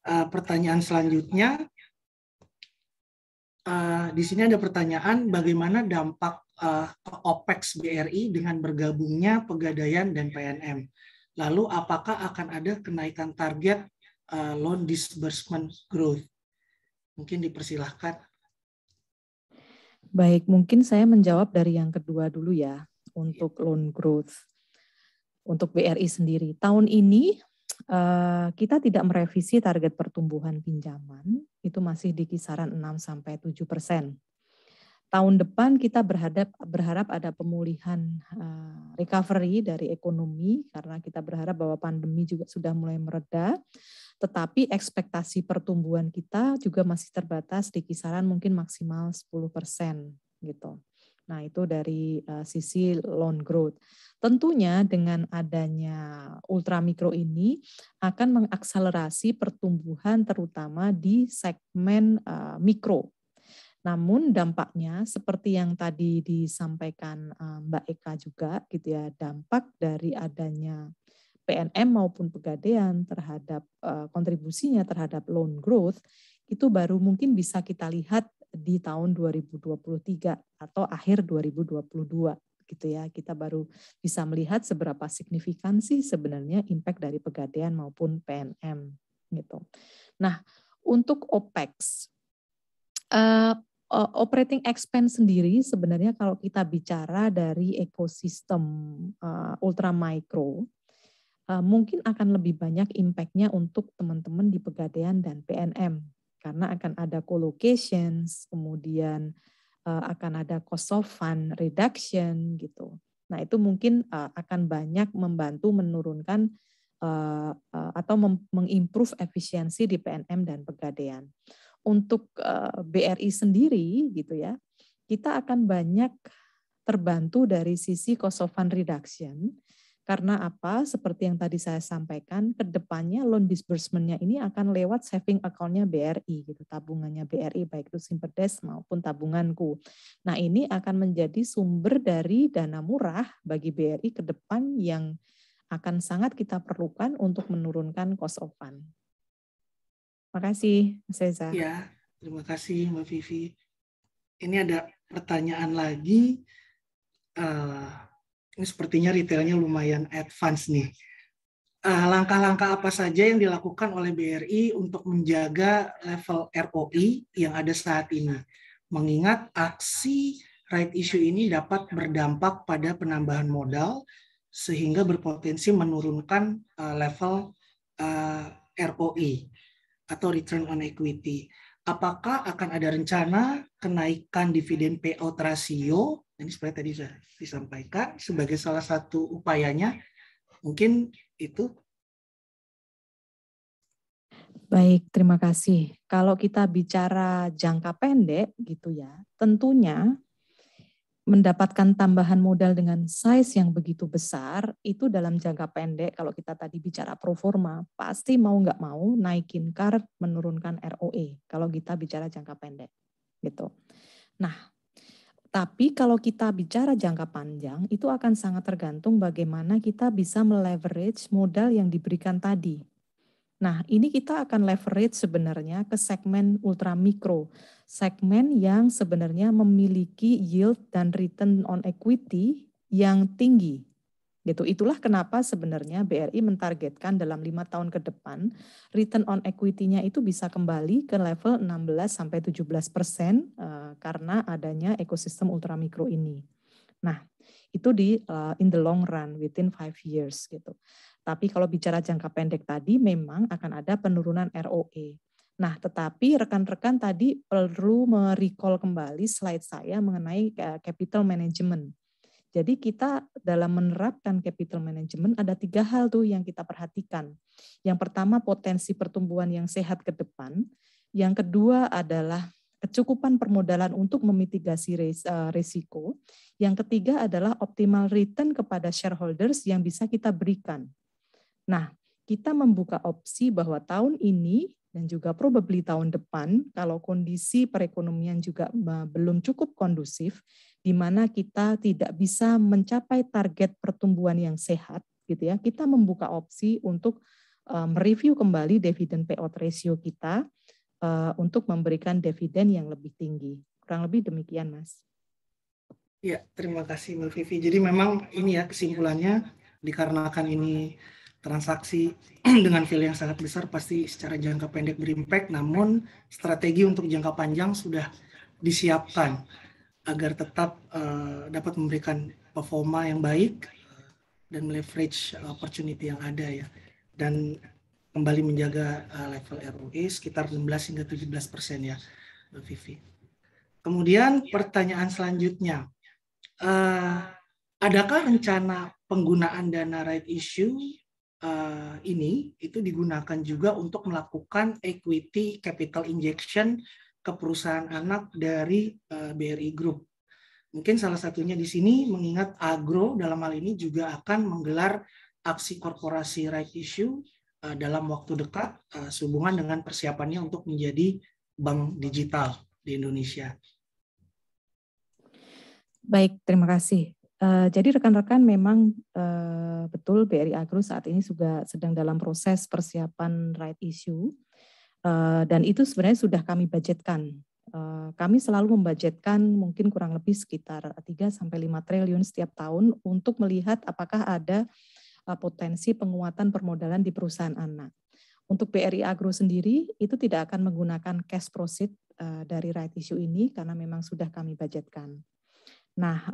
Pertanyaan selanjutnya, di sini ada pertanyaan bagaimana dampak OPEX BRI dengan bergabungnya Pegadaian dan PNM. Lalu apakah akan ada kenaikan target loan disbursement growth? Mungkin dipersilahkan. Baik, mungkin saya menjawab dari yang kedua dulu ya, untuk loan growth. Untuk BRI sendiri, tahun ini kita tidak merevisi target pertumbuhan pinjaman, itu masih di kisaran 6-7%. tahun depan kita berharap ada pemulihan recovery dari ekonomi karena kita berharap bahwa pandemi juga sudah mulai mereda. Tetapi ekspektasi pertumbuhan kita juga masih terbatas di kisaran mungkin maksimal 10% gitu. Nah, itu dari sisi loan growth. Tentunya dengan adanya ultramikro ini akan mengakselerasi pertumbuhan terutama di segmen mikro. Namun dampaknya seperti yang tadi disampaikan Mbak Eka juga gitu ya, dampak dari adanya PNM maupun Pegadaian terhadap kontribusinya terhadap loan growth itu baru mungkin bisa kita lihat di tahun 2023 atau akhir 2022 gitu ya. Kita baru bisa melihat seberapa signifikan sih sebenarnya impact dari Pegadaian maupun PNM gitu. Nah, untuk OPEX operating expense sendiri sebenarnya kalau kita bicara dari ekosistem ultramikro mungkin akan lebih banyak impact-nya untuk teman-teman di Pegadaian dan PNM karena akan ada co-locations, kemudian akan ada cost of fund reduction gitu. Nah, itu mungkin akan banyak membantu menurunkan atau mengimprove efisiensi di PNM dan Pegadaian. Untuk BRI sendiri gitu ya, kita akan banyak terbantu dari sisi cost of fund reduction. Karena apa? Seperti yang tadi saya sampaikan, ke depannya loan disbursement-nya ini akan lewat saving account-nya BRI, gitu, tabungannya BRI, baik itu Simpedes maupun tabunganku. Nah, ini akan menjadi sumber dari dana murah bagi BRI ke depan yang akan sangat kita perlukan untuk menurunkan cost of fund. Terima kasih, Mas Reza. Ya, terima kasih Mbak Vivi. Ini ada pertanyaan lagi. Ini sepertinya retailnya lumayan advance nih. Langkah-langkah apa saja yang dilakukan oleh BRI untuk menjaga level ROI yang ada saat ini? Mengingat aksi right issue ini dapat berdampak pada penambahan modal sehingga berpotensi menurunkan level ROI atau return on equity. Apakah akan ada rencana kenaikan dividen payout ratio? Ini seperti tadi sudah disampaikan sebagai salah satu upayanya. Mungkin itu. Baik, terima kasih. Kalau kita bicara jangka pendek gitu ya, tentunya mendapatkan tambahan modal dengan size yang begitu besar, itu dalam jangka pendek, kalau kita tadi bicara pro forma, pasti mau nggak mau naikin CAR, menurunkan ROE, kalau kita bicara jangka pendek. Gitu. Nah, tapi kalau kita bicara jangka panjang, itu akan sangat tergantung bagaimana kita bisa meleverage modal yang diberikan tadi. Nah, ini kita akan leverage sebenarnya ke segmen ultramikro, segmen yang sebenarnya memiliki yield dan return on equity yang tinggi. Gitu. Itulah kenapa sebenarnya BRI mentargetkan dalam 5 tahun ke depan return on equity-nya itu bisa kembali ke level 16-17% karena adanya ekosistem ultramikro ini. Nah, itu di in the long run within 5 years gitu. Tapi kalau bicara jangka pendek tadi memang akan ada penurunan ROE. Nah, tetapi rekan-rekan tadi perlu merecall kembali slide saya mengenai capital management. Jadi kita dalam menerapkan capital management ada 3 hal tuh yang kita perhatikan. Yang pertama potensi pertumbuhan yang sehat ke depan. Yang kedua adalah kecukupan permodalan untuk memitigasi risiko. Yang ketiga adalah optimal return kepada shareholders yang bisa kita berikan. Nah, kita membuka opsi bahwa tahun ini dan juga probably tahun depan, kalau kondisi perekonomian juga belum cukup kondusif, di mana kita tidak bisa mencapai target pertumbuhan yang sehat, gitu ya, kita membuka opsi untuk mereview kembali dividen payout ratio kita untuk memberikan dividen yang lebih tinggi. Kurang lebih demikian, Mas. Ya, terima kasih Mbak Vivi. Jadi memang ini ya kesimpulannya, dikarenakan ini transaksi dengan value yang sangat besar pasti secara jangka pendek berimpact, namun strategi untuk jangka panjang sudah disiapkan agar tetap dapat memberikan performa yang baik dan leverage opportunity yang ada ya, dan kembali menjaga level ROE sekitar 16 hingga 17% ya Mbak Vivi. Kemudian pertanyaan selanjutnya, adakah rencana penggunaan dana right issue ini itu digunakan juga untuk melakukan equity capital injection ke perusahaan anak dari BRI Group? Mungkin salah satunya di sini mengingat Agro dalam hal ini juga akan menggelar aksi korporasi right issue dalam waktu dekat sehubungan dengan persiapannya untuk menjadi bank digital di Indonesia. Baik, terima kasih. Jadi rekan-rekan memang betul BRI Agro saat ini juga sedang dalam proses persiapan right issue dan itu sebenarnya sudah kami budgetkan. Kami selalu membudgetkan mungkin kurang lebih sekitar 3-5 triliun setiap tahun untuk melihat apakah ada potensi penguatan permodalan di perusahaan anak. Untuk BRI Agro sendiri itu tidak akan menggunakan cash proceed dari right issue ini karena memang sudah kami budgetkan. Nah,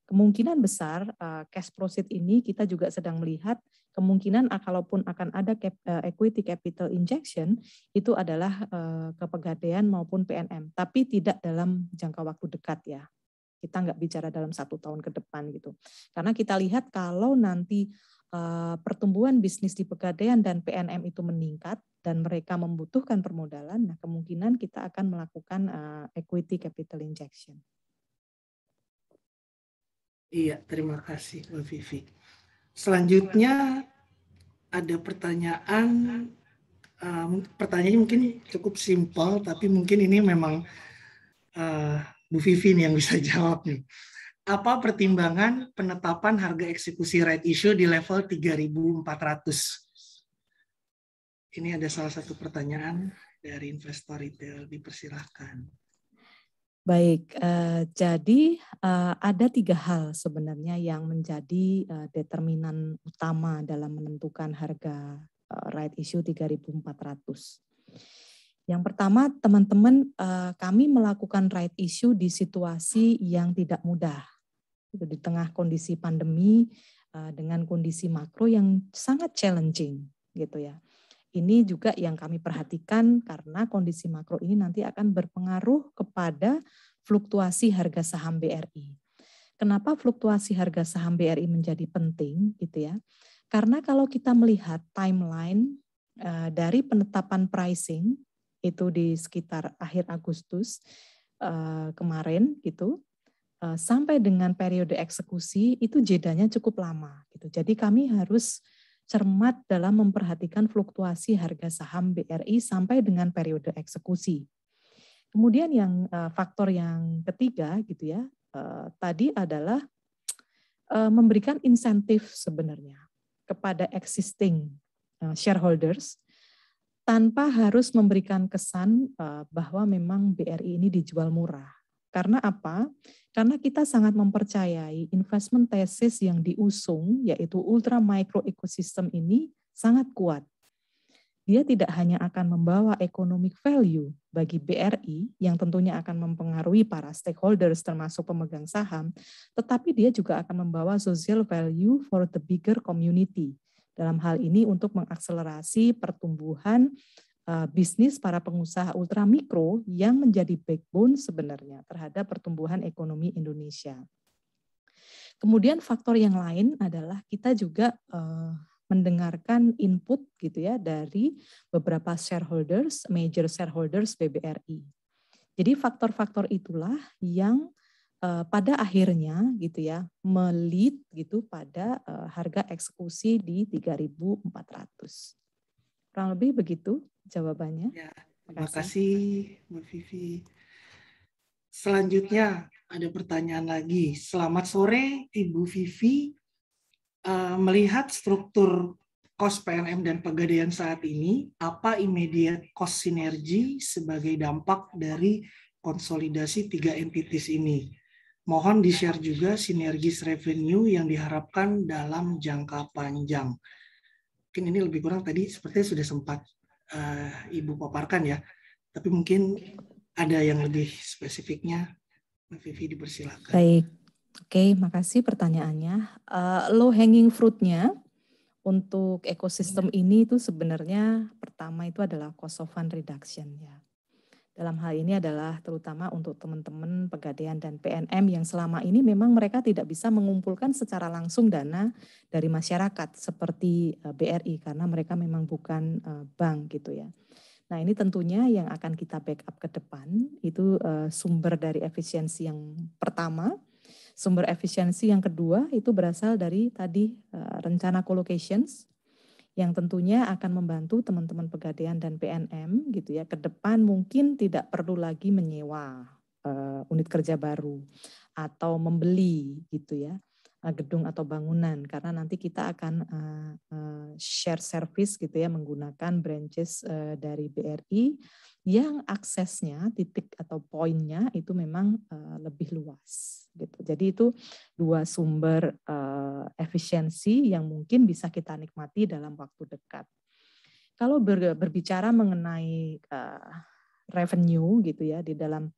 kemungkinan besar cash proceed ini kita juga sedang melihat kemungkinan kalaupun akan ada equity capital injection itu adalah ke Pegadaian maupun PNM, tapi tidak dalam jangka waktu dekat ya. Kita nggak bicara dalam 1 tahun ke depan gitu. Karena kita lihat kalau nanti pertumbuhan bisnis di Pegadaian dan PNM itu meningkat dan mereka membutuhkan permodalan, nah kemungkinan kita akan melakukan equity capital injection. Iya, terima kasih Mbak Vivi. Selanjutnya ada pertanyaannya mungkin cukup simpel, tapi mungkin ini memang Bu Vivi nih yang bisa jawab nih. Apa pertimbangan penetapan harga eksekusi right issue di level 3.400? Ini ada salah satu pertanyaan dari investor retail, dipersilahkan. Baik, jadi ada 3 hal sebenarnya yang menjadi determinan utama dalam menentukan harga right issue 3.400. Yang pertama, teman-teman, kami melakukan right issue di situasi yang tidak mudah. Di tengah kondisi pandemi dengan kondisi makro yang sangat challenging gitu ya. Ini juga yang kami perhatikan karena kondisi makro ini nanti akan berpengaruh kepada fluktuasi harga saham BRI. Kenapa fluktuasi harga saham BRI menjadi penting gitu ya? Karena kalau kita melihat timeline dari penetapan pricing itu di sekitar akhir Agustus kemarin gitu sampai dengan periode eksekusi itu jedanya cukup lama gitu. Jadi kami harus cermat dalam memperhatikan fluktuasi harga saham BRI sampai dengan periode eksekusi. Kemudian yang faktor yang ketiga gitu ya, tadi adalah memberikan insentif sebenarnya kepada existing shareholders tanpa harus memberikan kesan bahwa memang BRI ini dijual murah. Karena apa? Karena kita sangat mempercayai investment thesis yang diusung, yaitu ultra micro ecosystem ini sangat kuat. Dia tidak hanya akan membawa economic value bagi BRI, yang tentunya akan mempengaruhi para stakeholders termasuk pemegang saham, tetapi dia juga akan membawa social value for the bigger community. Dalam hal ini untuk mengakselerasi pertumbuhan bisnis para pengusaha ultramikro yang menjadi backbone sebenarnya terhadap pertumbuhan ekonomi Indonesia. Kemudian faktor yang lain adalah kita juga mendengarkan input gitu ya dari beberapa shareholders, major shareholders BBRI. Jadi faktor-faktor itulah yang pada akhirnya gitu ya melead gitu pada harga eksekusi di 3.400. Kurang lebih begitu jawabannya. Ya, terima kasih Mbak Vivi. Selanjutnya ada pertanyaan lagi. Selamat sore Ibu Vivi. Melihat struktur cost PNM dan Pegadaian saat ini, apa immediate cost sinergi sebagai dampak dari konsolidasi 3 entities ini? Mohon di-share juga sinergis revenue yang diharapkan dalam jangka panjang. Mungkin ini lebih kurang tadi sepertinya sudah sempat Ibu paparkan ya, tapi mungkin ada yang lebih spesifiknya, Mbak Vivi dipersilakan. Baik, oke, makasih pertanyaannya. Low hanging fruit-nya untuk ekosistem ini itu sebenarnya pertama itu adalah cost of fund reduction ya. Dalam hal ini adalah terutama untuk teman-teman Pegadaian dan PNM yang selama ini memang mereka tidak bisa mengumpulkan secara langsung dana dari masyarakat seperti BRI karena mereka memang bukan bank gitu ya. Nah ini tentunya yang akan kita backup ke depan itu sumber dari efisiensi yang pertama. Sumber efisiensi yang kedua itu berasal dari tadi rencana co-locations yang tentunya akan membantu teman-teman Pegadaian dan PNM gitu ya. Ke depan mungkin tidak perlu lagi menyewa unit kerja baru atau membeli gitu ya gedung atau bangunan karena nanti kita akan share service gitu ya menggunakan branches dari BRI yang aksesnya titik atau poinnya itu memang lebih luas gitu. Jadi itu dua sumber efisiensi yang mungkin bisa kita nikmati dalam waktu dekat. Kalau berbicara mengenai revenue gitu ya di dalam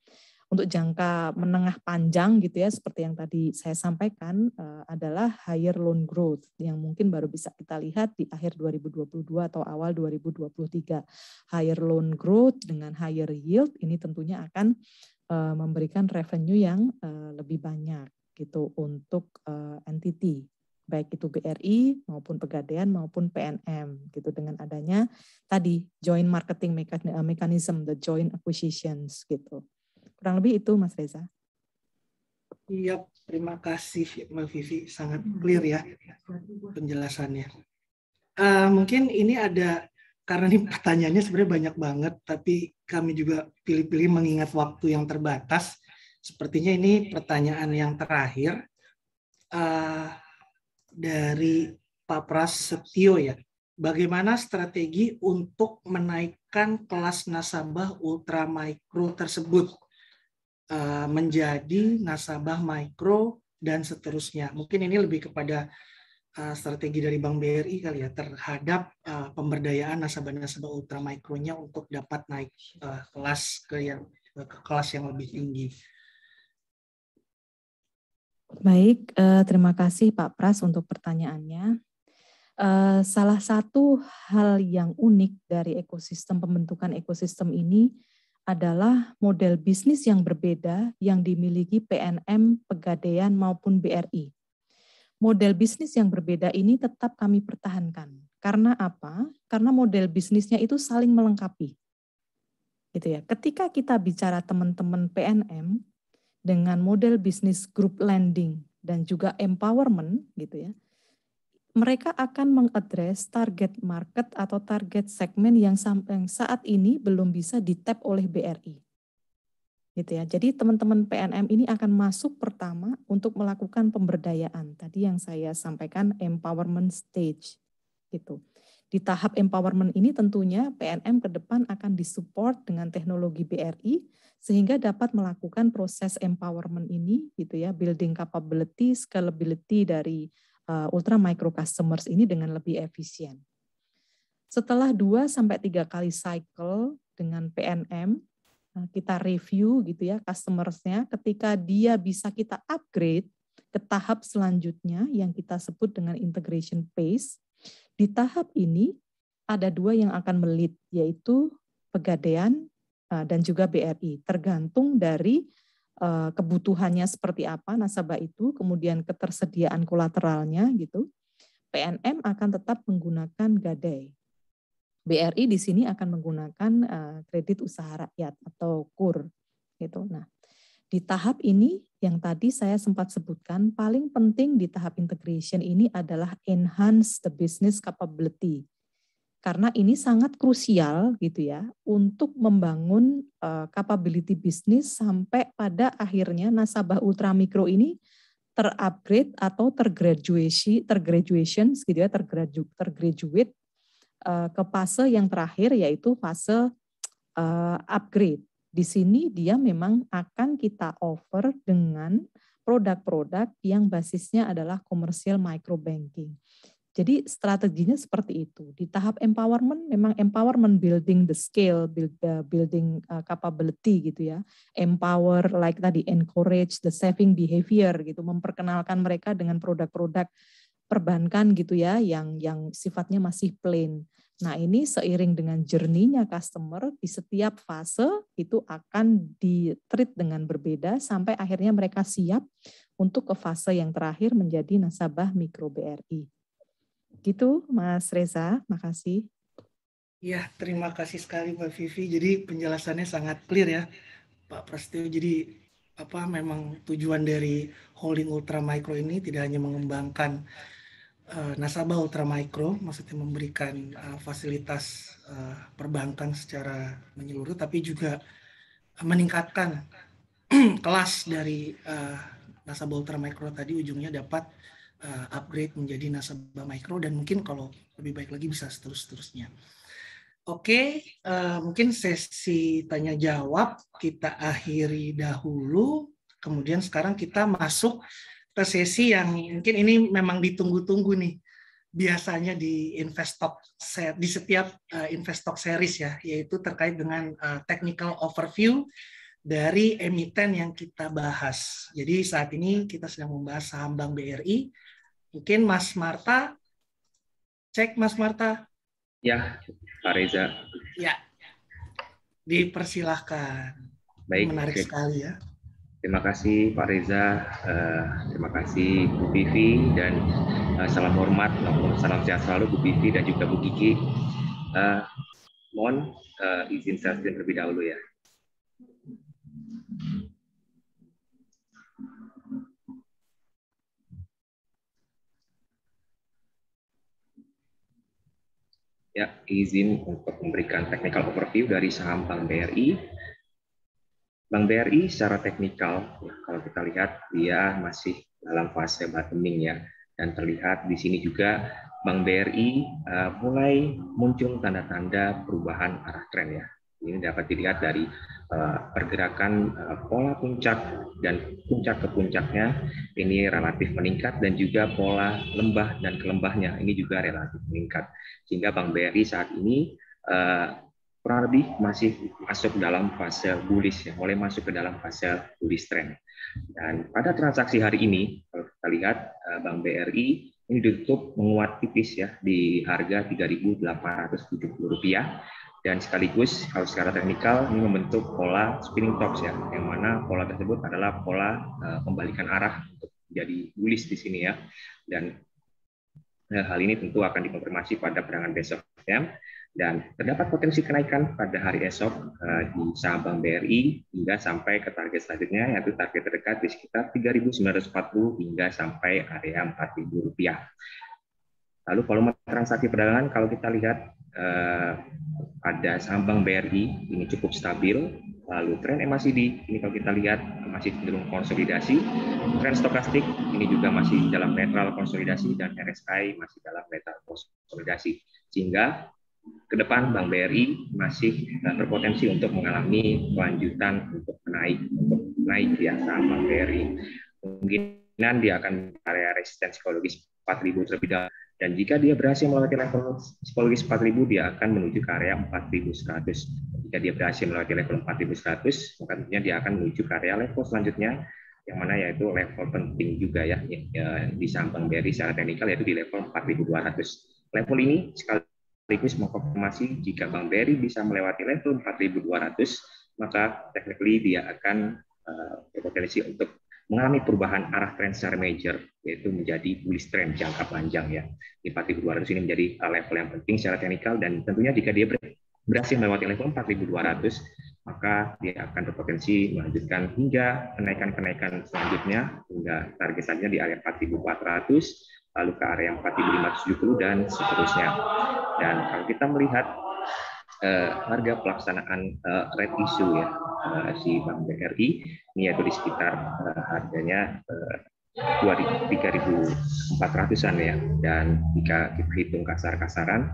untuk jangka menengah panjang gitu ya seperti yang tadi saya sampaikan adalah higher loan growth yang mungkin baru bisa kita lihat di akhir 2022 atau awal 2023. Higher loan growth dengan higher yield ini tentunya akan memberikan revenue yang lebih banyak gitu untuk entity baik itu BRI maupun Pegadaian maupun PNM gitu dengan adanya tadi joint marketing mechanism, the joint acquisitions gitu. Kurang lebih itu Mas Reza. Iya, terima kasih Mbak Vivi, sangat clear ya penjelasannya. Mungkin ini ada, karena ini pertanyaannya sebenarnya banyak banget, tapi kami juga pilih-pilih mengingat waktu yang terbatas. Sepertinya ini pertanyaan yang terakhir dari Pak Prasetyo ya. Bagaimana strategi untuk menaikkan kelas nasabah ultramikro tersebut menjadi nasabah mikro dan seterusnya. Mungkin ini lebih kepada strategi dari Bank BRI kali ya terhadap pemberdayaan nasabah-nasabah ultramikronya untuk dapat naik kelas ke kelas yang lebih tinggi. Baik, terima kasih Pak Pras untuk pertanyaannya. Salah satu hal yang unik dari ekosistem pembentukan ekosistem ini adalah model bisnis yang berbeda yang dimiliki PNM, Pegadaian maupun BRI. Model bisnis yang berbeda ini tetap kami pertahankan. Karena apa? Karena model bisnisnya itu saling melengkapi. Gitu ya. Ketika kita bicara teman-teman PNM dengan model bisnis group lending dan juga empowerment gitu ya. Mereka akan mengadres target market atau target segmen yang saat ini belum bisa di-tap oleh BRI. Gitu ya. Jadi teman-teman PNM ini akan masuk pertama untuk melakukan pemberdayaan. Tadi yang saya sampaikan empowerment stage. Gitu. Di tahap empowerment ini tentunya PNM ke depan akan disupport dengan teknologi BRI sehingga dapat melakukan proses empowerment ini gitu ya, building capability, scalability dari ultra micro customers ini dengan lebih efisien. Setelah 2-3 kali cycle dengan PNM, kita review gitu ya customersnya, ketika dia bisa kita upgrade ke tahap selanjutnya yang kita sebut dengan integration phase. Di tahap ini ada 2 yang akan melit, yaitu Pegadaian dan juga BRI, tergantung dari kebutuhannya seperti apa nasabah itu, kemudian ketersediaan kolateralnya gitu. PNM akan tetap menggunakan gadai. BRI di sini akan menggunakan kredit usaha rakyat atau KUR gitu. Nah, di tahap ini yang tadi saya sempat sebutkan, paling penting di tahap integration ini adalah enhance the business capability. Karena ini sangat krusial gitu ya untuk membangun capability bisnis sampai pada akhirnya nasabah ultramikro ini terupgrade atau tergraduation gitu ya, tergraduate ke fase yang terakhir yaitu fase upgrade. Di sini dia memang akan kita offer dengan produk-produk yang basisnya adalah commercial micro banking. Jadi strateginya seperti itu. Di tahap empowerment, memang empowerment building the scale, building capability gitu ya. Empower, like tadi, encourage the saving behavior gitu, memperkenalkan mereka dengan produk-produk perbankan gitu ya, yang sifatnya masih plain. Nah, ini seiring dengan journey-nya customer di setiap fase itu akan di-treat dengan berbeda sampai akhirnya mereka siap untuk ke fase yang terakhir menjadi nasabah mikro BRI. Gitu, Mas Reza, makasih. Ya, terima kasih sekali Mbak Vivi. Jadi penjelasannya sangat clear ya, Pak Prasetyo. Jadi memang tujuan dari holding ultra micro ini tidak hanya mengembangkan nasabah ultra micro, maksudnya memberikan fasilitas perbankan secara menyeluruh, tapi juga meningkatkan kelas dari nasabah ultra micro tadi, ujungnya dapat upgrade menjadi nasabah micro, dan mungkin kalau lebih baik lagi bisa seterusnya. Oke, mungkin sesi tanya jawab kita akhiri dahulu, kemudian sekarang kita masuk ke sesi yang mungkin ini memang ditunggu-tunggu nih, biasanya di Investock, di setiap Investock series ya, yaitu terkait dengan technical overview dari emiten yang kita bahas. Jadi saat ini kita sedang membahas saham Bank BRI. Mungkin Mas Marta, cek Mas Marta. Ya, Pak Reza. Ya, dipersilahkan. Baik, menarik sekali ya. Terima kasih Pak Reza, terima kasih Bu Vivi, dan salam hormat, salam sehat selalu Bu Vivi dan juga Bu Kiki. Mohon izin saya terlebih dahulu ya. Ya, izin untuk memberikan technical overview dari saham Bank BRI. Bank BRI secara teknikal, ya, kalau kita lihat dia masih dalam fase bottoming ya, dan terlihat di sini juga Bank BRI mulai muncul tanda-tanda perubahan arah tren ya. Ini dapat dilihat dari pergerakan pola puncak dan puncak ke puncaknya ini relatif meningkat, dan juga pola lembah dan kelembahnya ini juga relatif meningkat, sehingga Bank BRI saat ini kurang lebih masih masuk dalam fase bullish ya, mulai masuk ke dalam fase bullish trend. Dan pada transaksi hari ini kalau kita lihat Bank BRI ini ditutup menguat tipis ya di harga Rp3.870, dan sekaligus kalau secara teknikal ini membentuk pola spinning tops ya, yang mana pola tersebut adalah pola pembalikan arah untuk menjadi bullish di sini ya. Dan hal ini tentu akan dikonfirmasi pada perangan besok ya. Dan terdapat potensi kenaikan pada hari esok di saham Bank BRI hingga sampai ke target selanjutnya, yaitu target terdekat di sekitar 3.940 hingga sampai area Rp4.000. Lalu volume transaksi perdagangan kalau kita lihat pada saham Bank BRI ini cukup stabil. Lalu tren MACD ini kalau kita lihat masih cenderung konsolidasi. Tren stokastik ini juga masih dalam netral konsolidasi, dan RSI masih dalam netral konsolidasi. Sehingga ke depan Bank BRI masih berpotensi untuk mengalami kelanjutan untuk naik ya saham Bank BRI. Kemungkinan dia akan area resisten psikologis 4.000 terlebih dahulu, dan jika dia berhasil melewati level psikologis 4.000, dia akan menuju ke area 4.100. Jika dia berhasil melewati level 4.100, maka tentunya dia akan menuju ke area level selanjutnya, yang mana yaitu level penting juga ya di saham Bank BRI secara teknikal, yaitu di level 4.200. Level ini sekaligus mengkonfirmasi jika Bank BRI bisa melewati level 4.200, maka technically dia akan berpotensi untuk mengalami perubahan arah tren secara major, yaitu menjadi bullish trend jangka panjang ya. Di 4.200 ini menjadi level yang penting secara teknikal, dan tentunya jika dia berhasil melewati level 4.200, maka dia akan berpotensi melanjutkan hingga kenaikan-kenaikan selanjutnya hingga target selanjutnya di area 4.400, lalu ke area 4.570 dan seterusnya. Dan kalau kita melihat harga pelaksanaan right issue ya si Bank BRI ini yaitu di sekitar harganya 3.400-an ya, dan jika kita hitung kasar-kasaran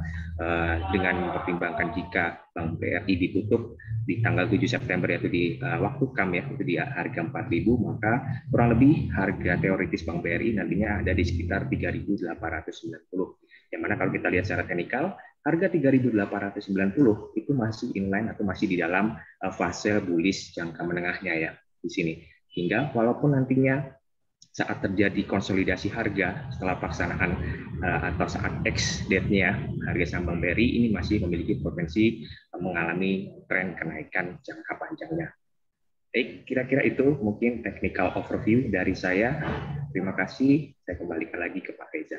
dengan mempertimbangkan jika Bank BRI ditutup di tanggal 7 September yaitu di waktu KAM ya, itu di harga 4.000, maka kurang lebih harga teoritis Bank BRI nantinya ada di sekitar 3.890, yang mana kalau kita lihat secara teknikal harga 3.890 itu masih inline atau masih di dalam fase bullish jangka menengahnya ya di sini. Hingga walaupun nantinya saat terjadi konsolidasi harga setelah pelaksanaan atau saat X date-nya harga saham Bank BRI ini masih memiliki potensi mengalami tren kenaikan jangka panjangnya. Baik, kira-kira itu mungkin technical overview dari saya. Terima kasih. Saya kembalikan lagi ke Pak Reza.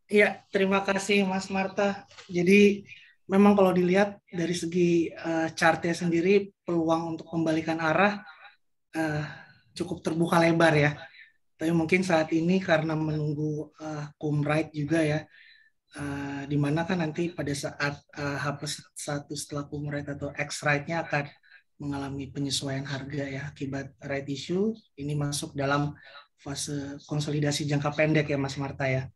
Iya, terima kasih Mas Marta. Jadi memang kalau dilihat dari segi chartnya sendiri, peluang untuk membalikan arah cukup terbuka lebar ya. Tapi mungkin saat ini karena menunggu cum rate juga ya, di mana kan nanti pada saat H+1 setelah cum rate atau X rate-nya akan mengalami penyesuaian harga ya akibat right issue. Ini masuk dalam fase konsolidasi jangka pendek ya Mas Marta ya.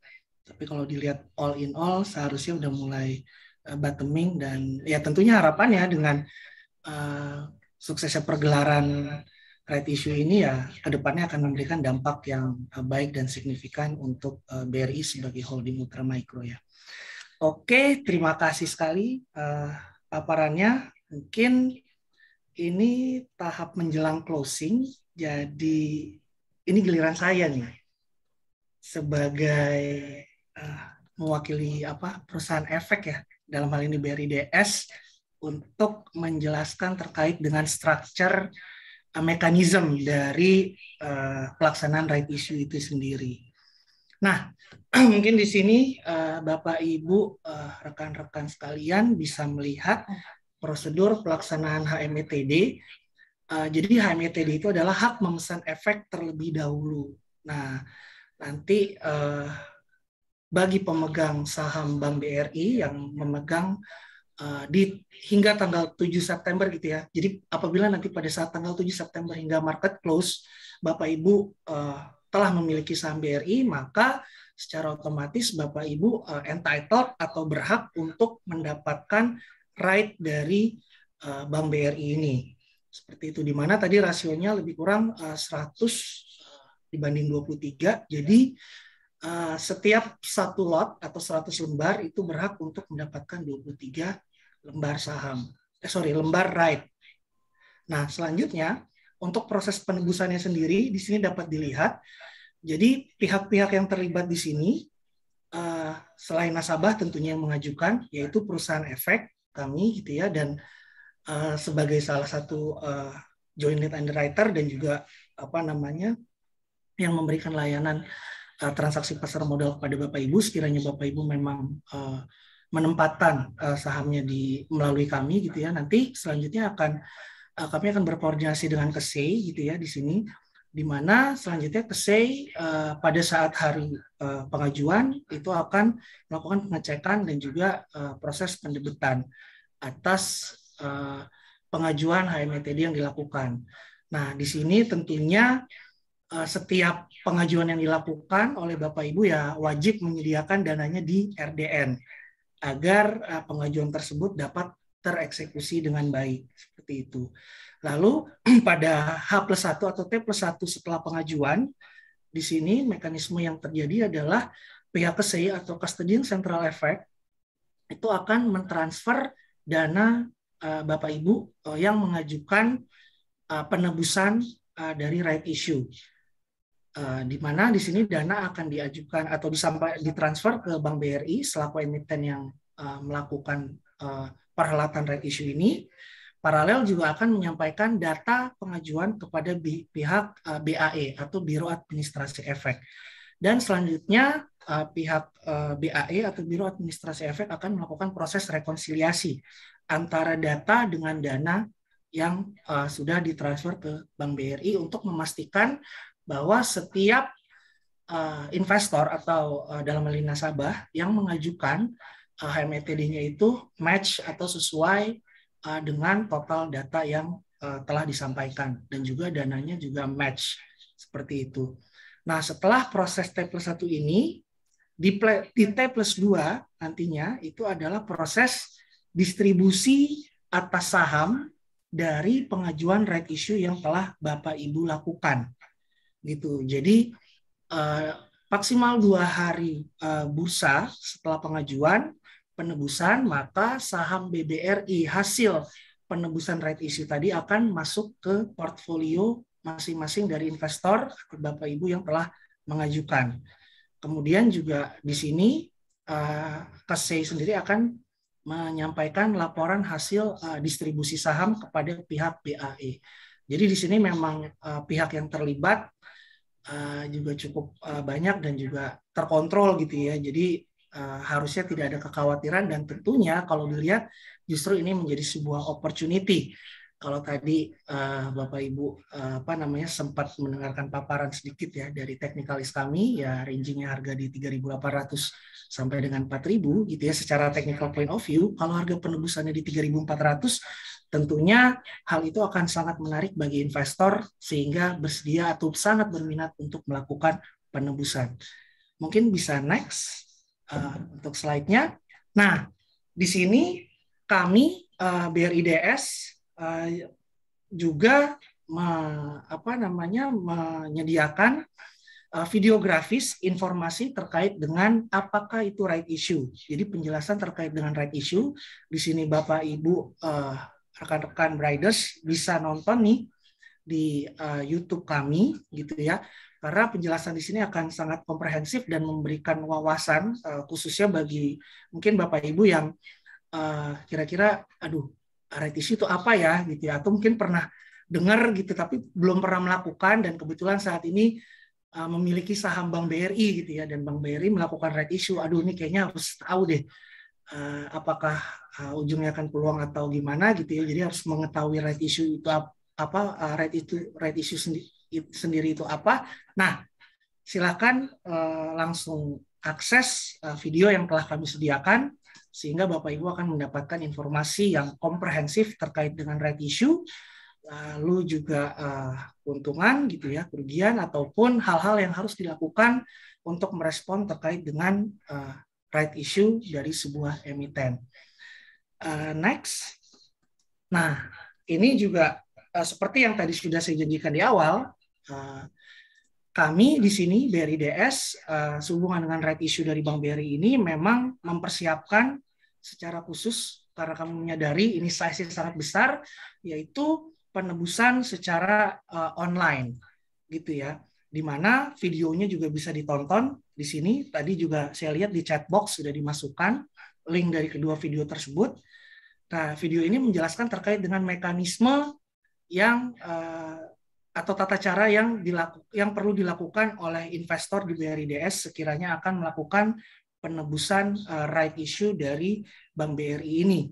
Tapi kalau dilihat all in all seharusnya udah mulai bottoming, dan ya tentunya harapannya dengan suksesnya pergelaran right issue ini ya kedepannya akan memberikan dampak yang baik dan signifikan untuk BRI sebagai holding ultramikro ya. Oke, terima kasih sekali paparannya. Mungkin ini tahap menjelang closing, jadi ini giliran saya nih sebagai mewakili perusahaan efek ya, dalam hal ini BRIDS, untuk menjelaskan terkait dengan structure mekanisme dari pelaksanaan right issue itu sendiri. Nah, mungkin di sini Bapak Ibu rekan-rekan sekalian bisa melihat prosedur pelaksanaan HMETD. Jadi HMETD itu adalah hak memesan efek terlebih dahulu. Nah, nanti bagi pemegang saham Bank BRI yang memegang hingga tanggal 7 September gitu ya. Jadi apabila nanti pada saat tanggal 7 September hingga market close, Bapak Ibu telah memiliki saham BRI, maka secara otomatis Bapak Ibu entitled atau berhak untuk mendapatkan right dari Bank BRI ini. Seperti itu, di mana tadi rasionya lebih kurang 100 dibanding 23. Jadi setiap satu lot atau 100 lembar itu berhak untuk mendapatkan 23 lembar saham. Lembar right. Nah, selanjutnya untuk proses penebusannya sendiri di sini dapat dilihat. Jadi pihak-pihak yang terlibat di sini selain nasabah tentunya yang mengajukan, yaitu perusahaan efek kami gitu ya, dan sebagai salah satu joint lead underwriter dan juga yang memberikan layanan transaksi pasar modal kepada Bapak Ibu, sekiranya Bapak Ibu memang menempatkan sahamnya melalui kami gitu ya. Nanti selanjutnya kami akan berkoordinasi dengan KSEI gitu ya di sini, di mana selanjutnya KSEI pada saat hari pengajuan itu akan melakukan pengecekan dan juga proses pendebitan atas pengajuan HMETD yang dilakukan. Nah, di sini tentunya setiap pengajuan yang dilakukan oleh Bapak Ibu ya wajib menyediakan dananya di RDN agar pengajuan tersebut dapat tereksekusi dengan baik, seperti itu. Lalu pada H+1 atau T+1 setelah pengajuan, di sini mekanisme yang terjadi adalah pihak KSEI atau Custodian Central Effect itu akan mentransfer dana Bapak Ibu yang mengajukan penebusan dari right issue. Di mana di sini dana akan diajukan atau ditransfer ke Bank BRI selaku emiten yang melakukan perhelatan right issue ini. Paralel juga akan menyampaikan data pengajuan kepada pihak BAE atau Biro Administrasi Efek. Dan selanjutnya pihak BAE atau Biro Administrasi Efek akan melakukan proses rekonsiliasi antara data dengan dana yang sudah ditransfer ke Bank BRI untuk memastikan bahwa setiap investor atau dalam hal ini nasabah yang mengajukan HMETD-nya itu match atau sesuai dengan total data yang telah disampaikan, dan juga dananya juga match, seperti itu. Nah, setelah proses T+1 ini, di T+2 nantinya itu adalah proses distribusi atas saham dari pengajuan right issue yang telah Bapak Ibu lakukan. Gitu. Jadi maksimal 2 hari bursa setelah pengajuan penebusan, maka saham BBRI hasil penebusan right issue tadi akan masuk ke portfolio masing-masing dari investor atau Bapak Ibu yang telah mengajukan. Kemudian juga di sini KSEI sendiri akan menyampaikan laporan hasil distribusi saham kepada pihak BAE. Jadi di sini memang pihak yang terlibat juga cukup banyak dan juga terkontrol gitu ya. Jadi harusnya tidak ada kekhawatiran, dan tentunya kalau dilihat justru ini menjadi sebuah opportunity. Kalau tadi Bapak Ibu sempat mendengarkan paparan sedikit ya dari teknikalis kami, ya rangingnya harga di 3.800 sampai dengan 4.000 gitu ya secara technical point of view. Kalau harga penebusannya di 3.400, tentunya hal itu akan sangat menarik bagi investor sehingga bersedia atau sangat berminat untuk melakukan penebusan. Mungkin bisa next untuk slide-nya. Nah, di sini kami BRIDS juga menyediakan videografis informasi terkait dengan apakah itu right issue. Jadi penjelasan terkait dengan right issue di sini Bapak Ibu rekan-rekan Riders bisa nonton nih di YouTube kami gitu ya. Karena penjelasan di sini akan sangat komprehensif dan memberikan wawasan khususnya bagi mungkin Bapak Ibu yang kira-kira right issue itu apa ya gitu ya, atau mungkin pernah dengar gitu tapi belum pernah melakukan, dan kebetulan saat ini memiliki saham Bank BRI gitu ya, dan Bank BRI melakukan right issue. Ini kayaknya harus tahu deh apakah ujungnya akan peluang atau gimana gitu ya. Jadi harus mengetahui right issue itu apa, right issue sendiri itu apa. Nah, silakan langsung akses video yang telah kami sediakan sehingga Bapak Ibu akan mendapatkan informasi yang komprehensif terkait dengan right issue, lalu juga keuntungan gitu ya, kerugian ataupun hal-hal yang harus dilakukan untuk merespon terkait dengan right issue dari sebuah emiten. Next. Nah, ini juga seperti yang tadi sudah saya janjikan di awal, kami di sini BRIDS sehubungan dengan right issue dari Bank BRI ini memang mempersiapkan secara khusus karena kami menyadari ini size-nya sangat besar, yaitu penebusan secara online gitu ya, di mana videonya juga bisa ditonton di sini. Tadi juga saya lihat di chat box sudah dimasukkan link dari kedua video tersebut. Nah, video ini menjelaskan terkait dengan mekanisme yang atau tata cara yang perlu dilakukan oleh investor di BRIDS sekiranya akan melakukan penebusan right issue dari Bank BRI ini.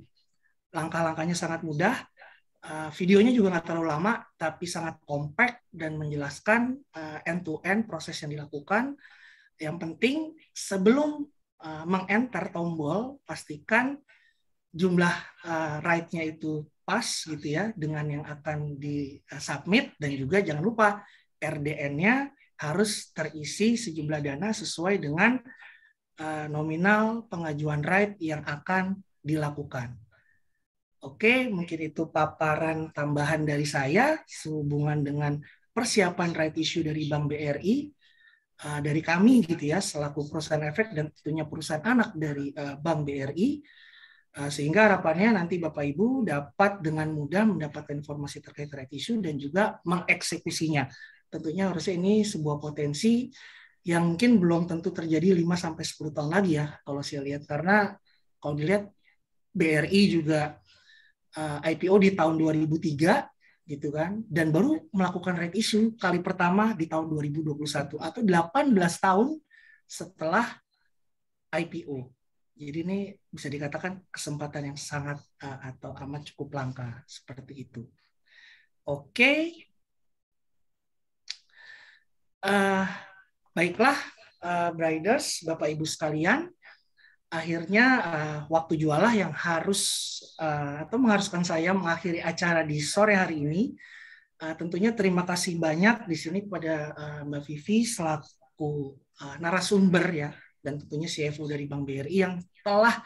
Langkah-langkahnya sangat mudah. Videonya juga nggak terlalu lama, tapi sangat compact dan menjelaskan end-to-end proses yang dilakukan. Yang penting sebelum meng-enter tombol, pastikan jumlah right-nya itu pas gitu ya dengan yang akan di-submit, dan juga jangan lupa RDN-nya harus terisi sejumlah dana sesuai dengan nominal pengajuan right yang akan dilakukan. Oke, mungkin itu paparan tambahan dari saya sehubungan dengan persiapan right issue dari Bank BRI, dari kami gitu ya, selaku perusahaan efek dan tentunya perusahaan anak dari Bank BRI, sehingga harapannya nanti Bapak Ibu dapat dengan mudah mendapatkan informasi terkait right issue dan juga mengeksekusinya. Tentunya harusnya ini sebuah potensi yang mungkin belum tentu terjadi 5-10 tahun lagi ya kalau saya lihat, karena kalau dilihat BRI juga IPO di tahun 2003 gitu kan, dan baru melakukan right issue kali pertama di tahun 2021 atau 18 tahun setelah IPO. Jadi ini bisa dikatakan kesempatan yang sangat atau amat cukup langka seperti itu. Oke. Baiklah, Briders, Bapak Ibu sekalian, akhirnya waktu jualah yang harus atau mengharuskan saya mengakhiri acara di sore hari ini. Tentunya terima kasih banyak di sini kepada Mbak Vivi selaku narasumber ya, dan tentunya CFO dari Bank BRI yang telah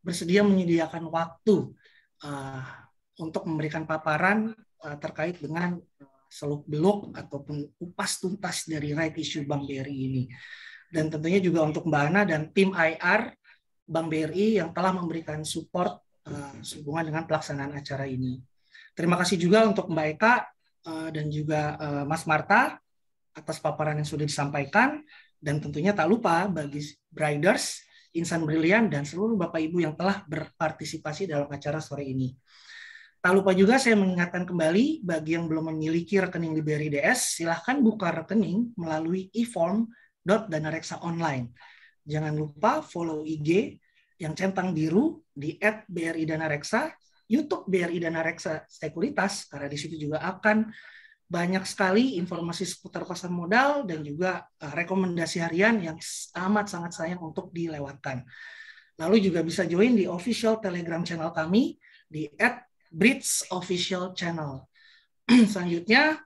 bersedia menyediakan waktu untuk memberikan paparan terkait dengan seluk-beluk ataupun kupas tuntas dari right issue Bank BRI ini. Dan tentunya juga untuk Mbak Ana dan tim IR Bank BRI yang telah memberikan support sehubungan dengan pelaksanaan acara ini. Terima kasih juga untuk Mbak Eka dan juga Mas Marta atas paparan yang sudah disampaikan, dan tentunya tak lupa bagi Briders, Insan Brilian, dan seluruh Bapak Ibu yang telah berpartisipasi dalam acara sore ini. Tak lupa juga saya mengingatkan kembali bagi yang belum memiliki rekening di BRI DS, silahkan buka rekening melalui e-form.danareksa online. Jangan lupa follow IG yang centang biru di @BRI-Danareksa, YouTube BRI Danareksa Sekuritas, karena di situ juga akan banyak sekali informasi seputar pasar modal dan juga rekomendasi harian yang amat sangat sayang untuk dilewatkan. Lalu juga bisa join di official Telegram channel kami di @BRIDS_official_channel. Selanjutnya,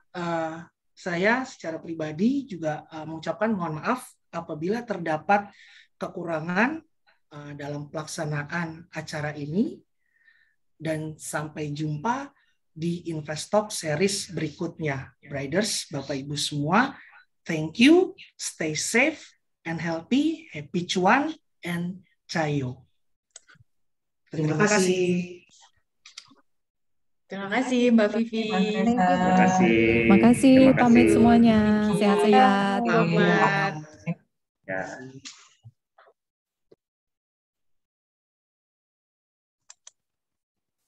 saya secara pribadi juga mengucapkan mohon maaf apabila terdapat kekurangan dalam pelaksanaan acara ini, dan sampai jumpa di Investalk series berikutnya. Briders, Bapak Ibu semua, thank you, stay safe and healthy, happy cuan and cayo. Terima kasih. Terima kasih Mbak Vivi. Terima kasih. Terima kasih, Terima kasih. pamit semuanya. Sehat-sehat. Selamat. Ya.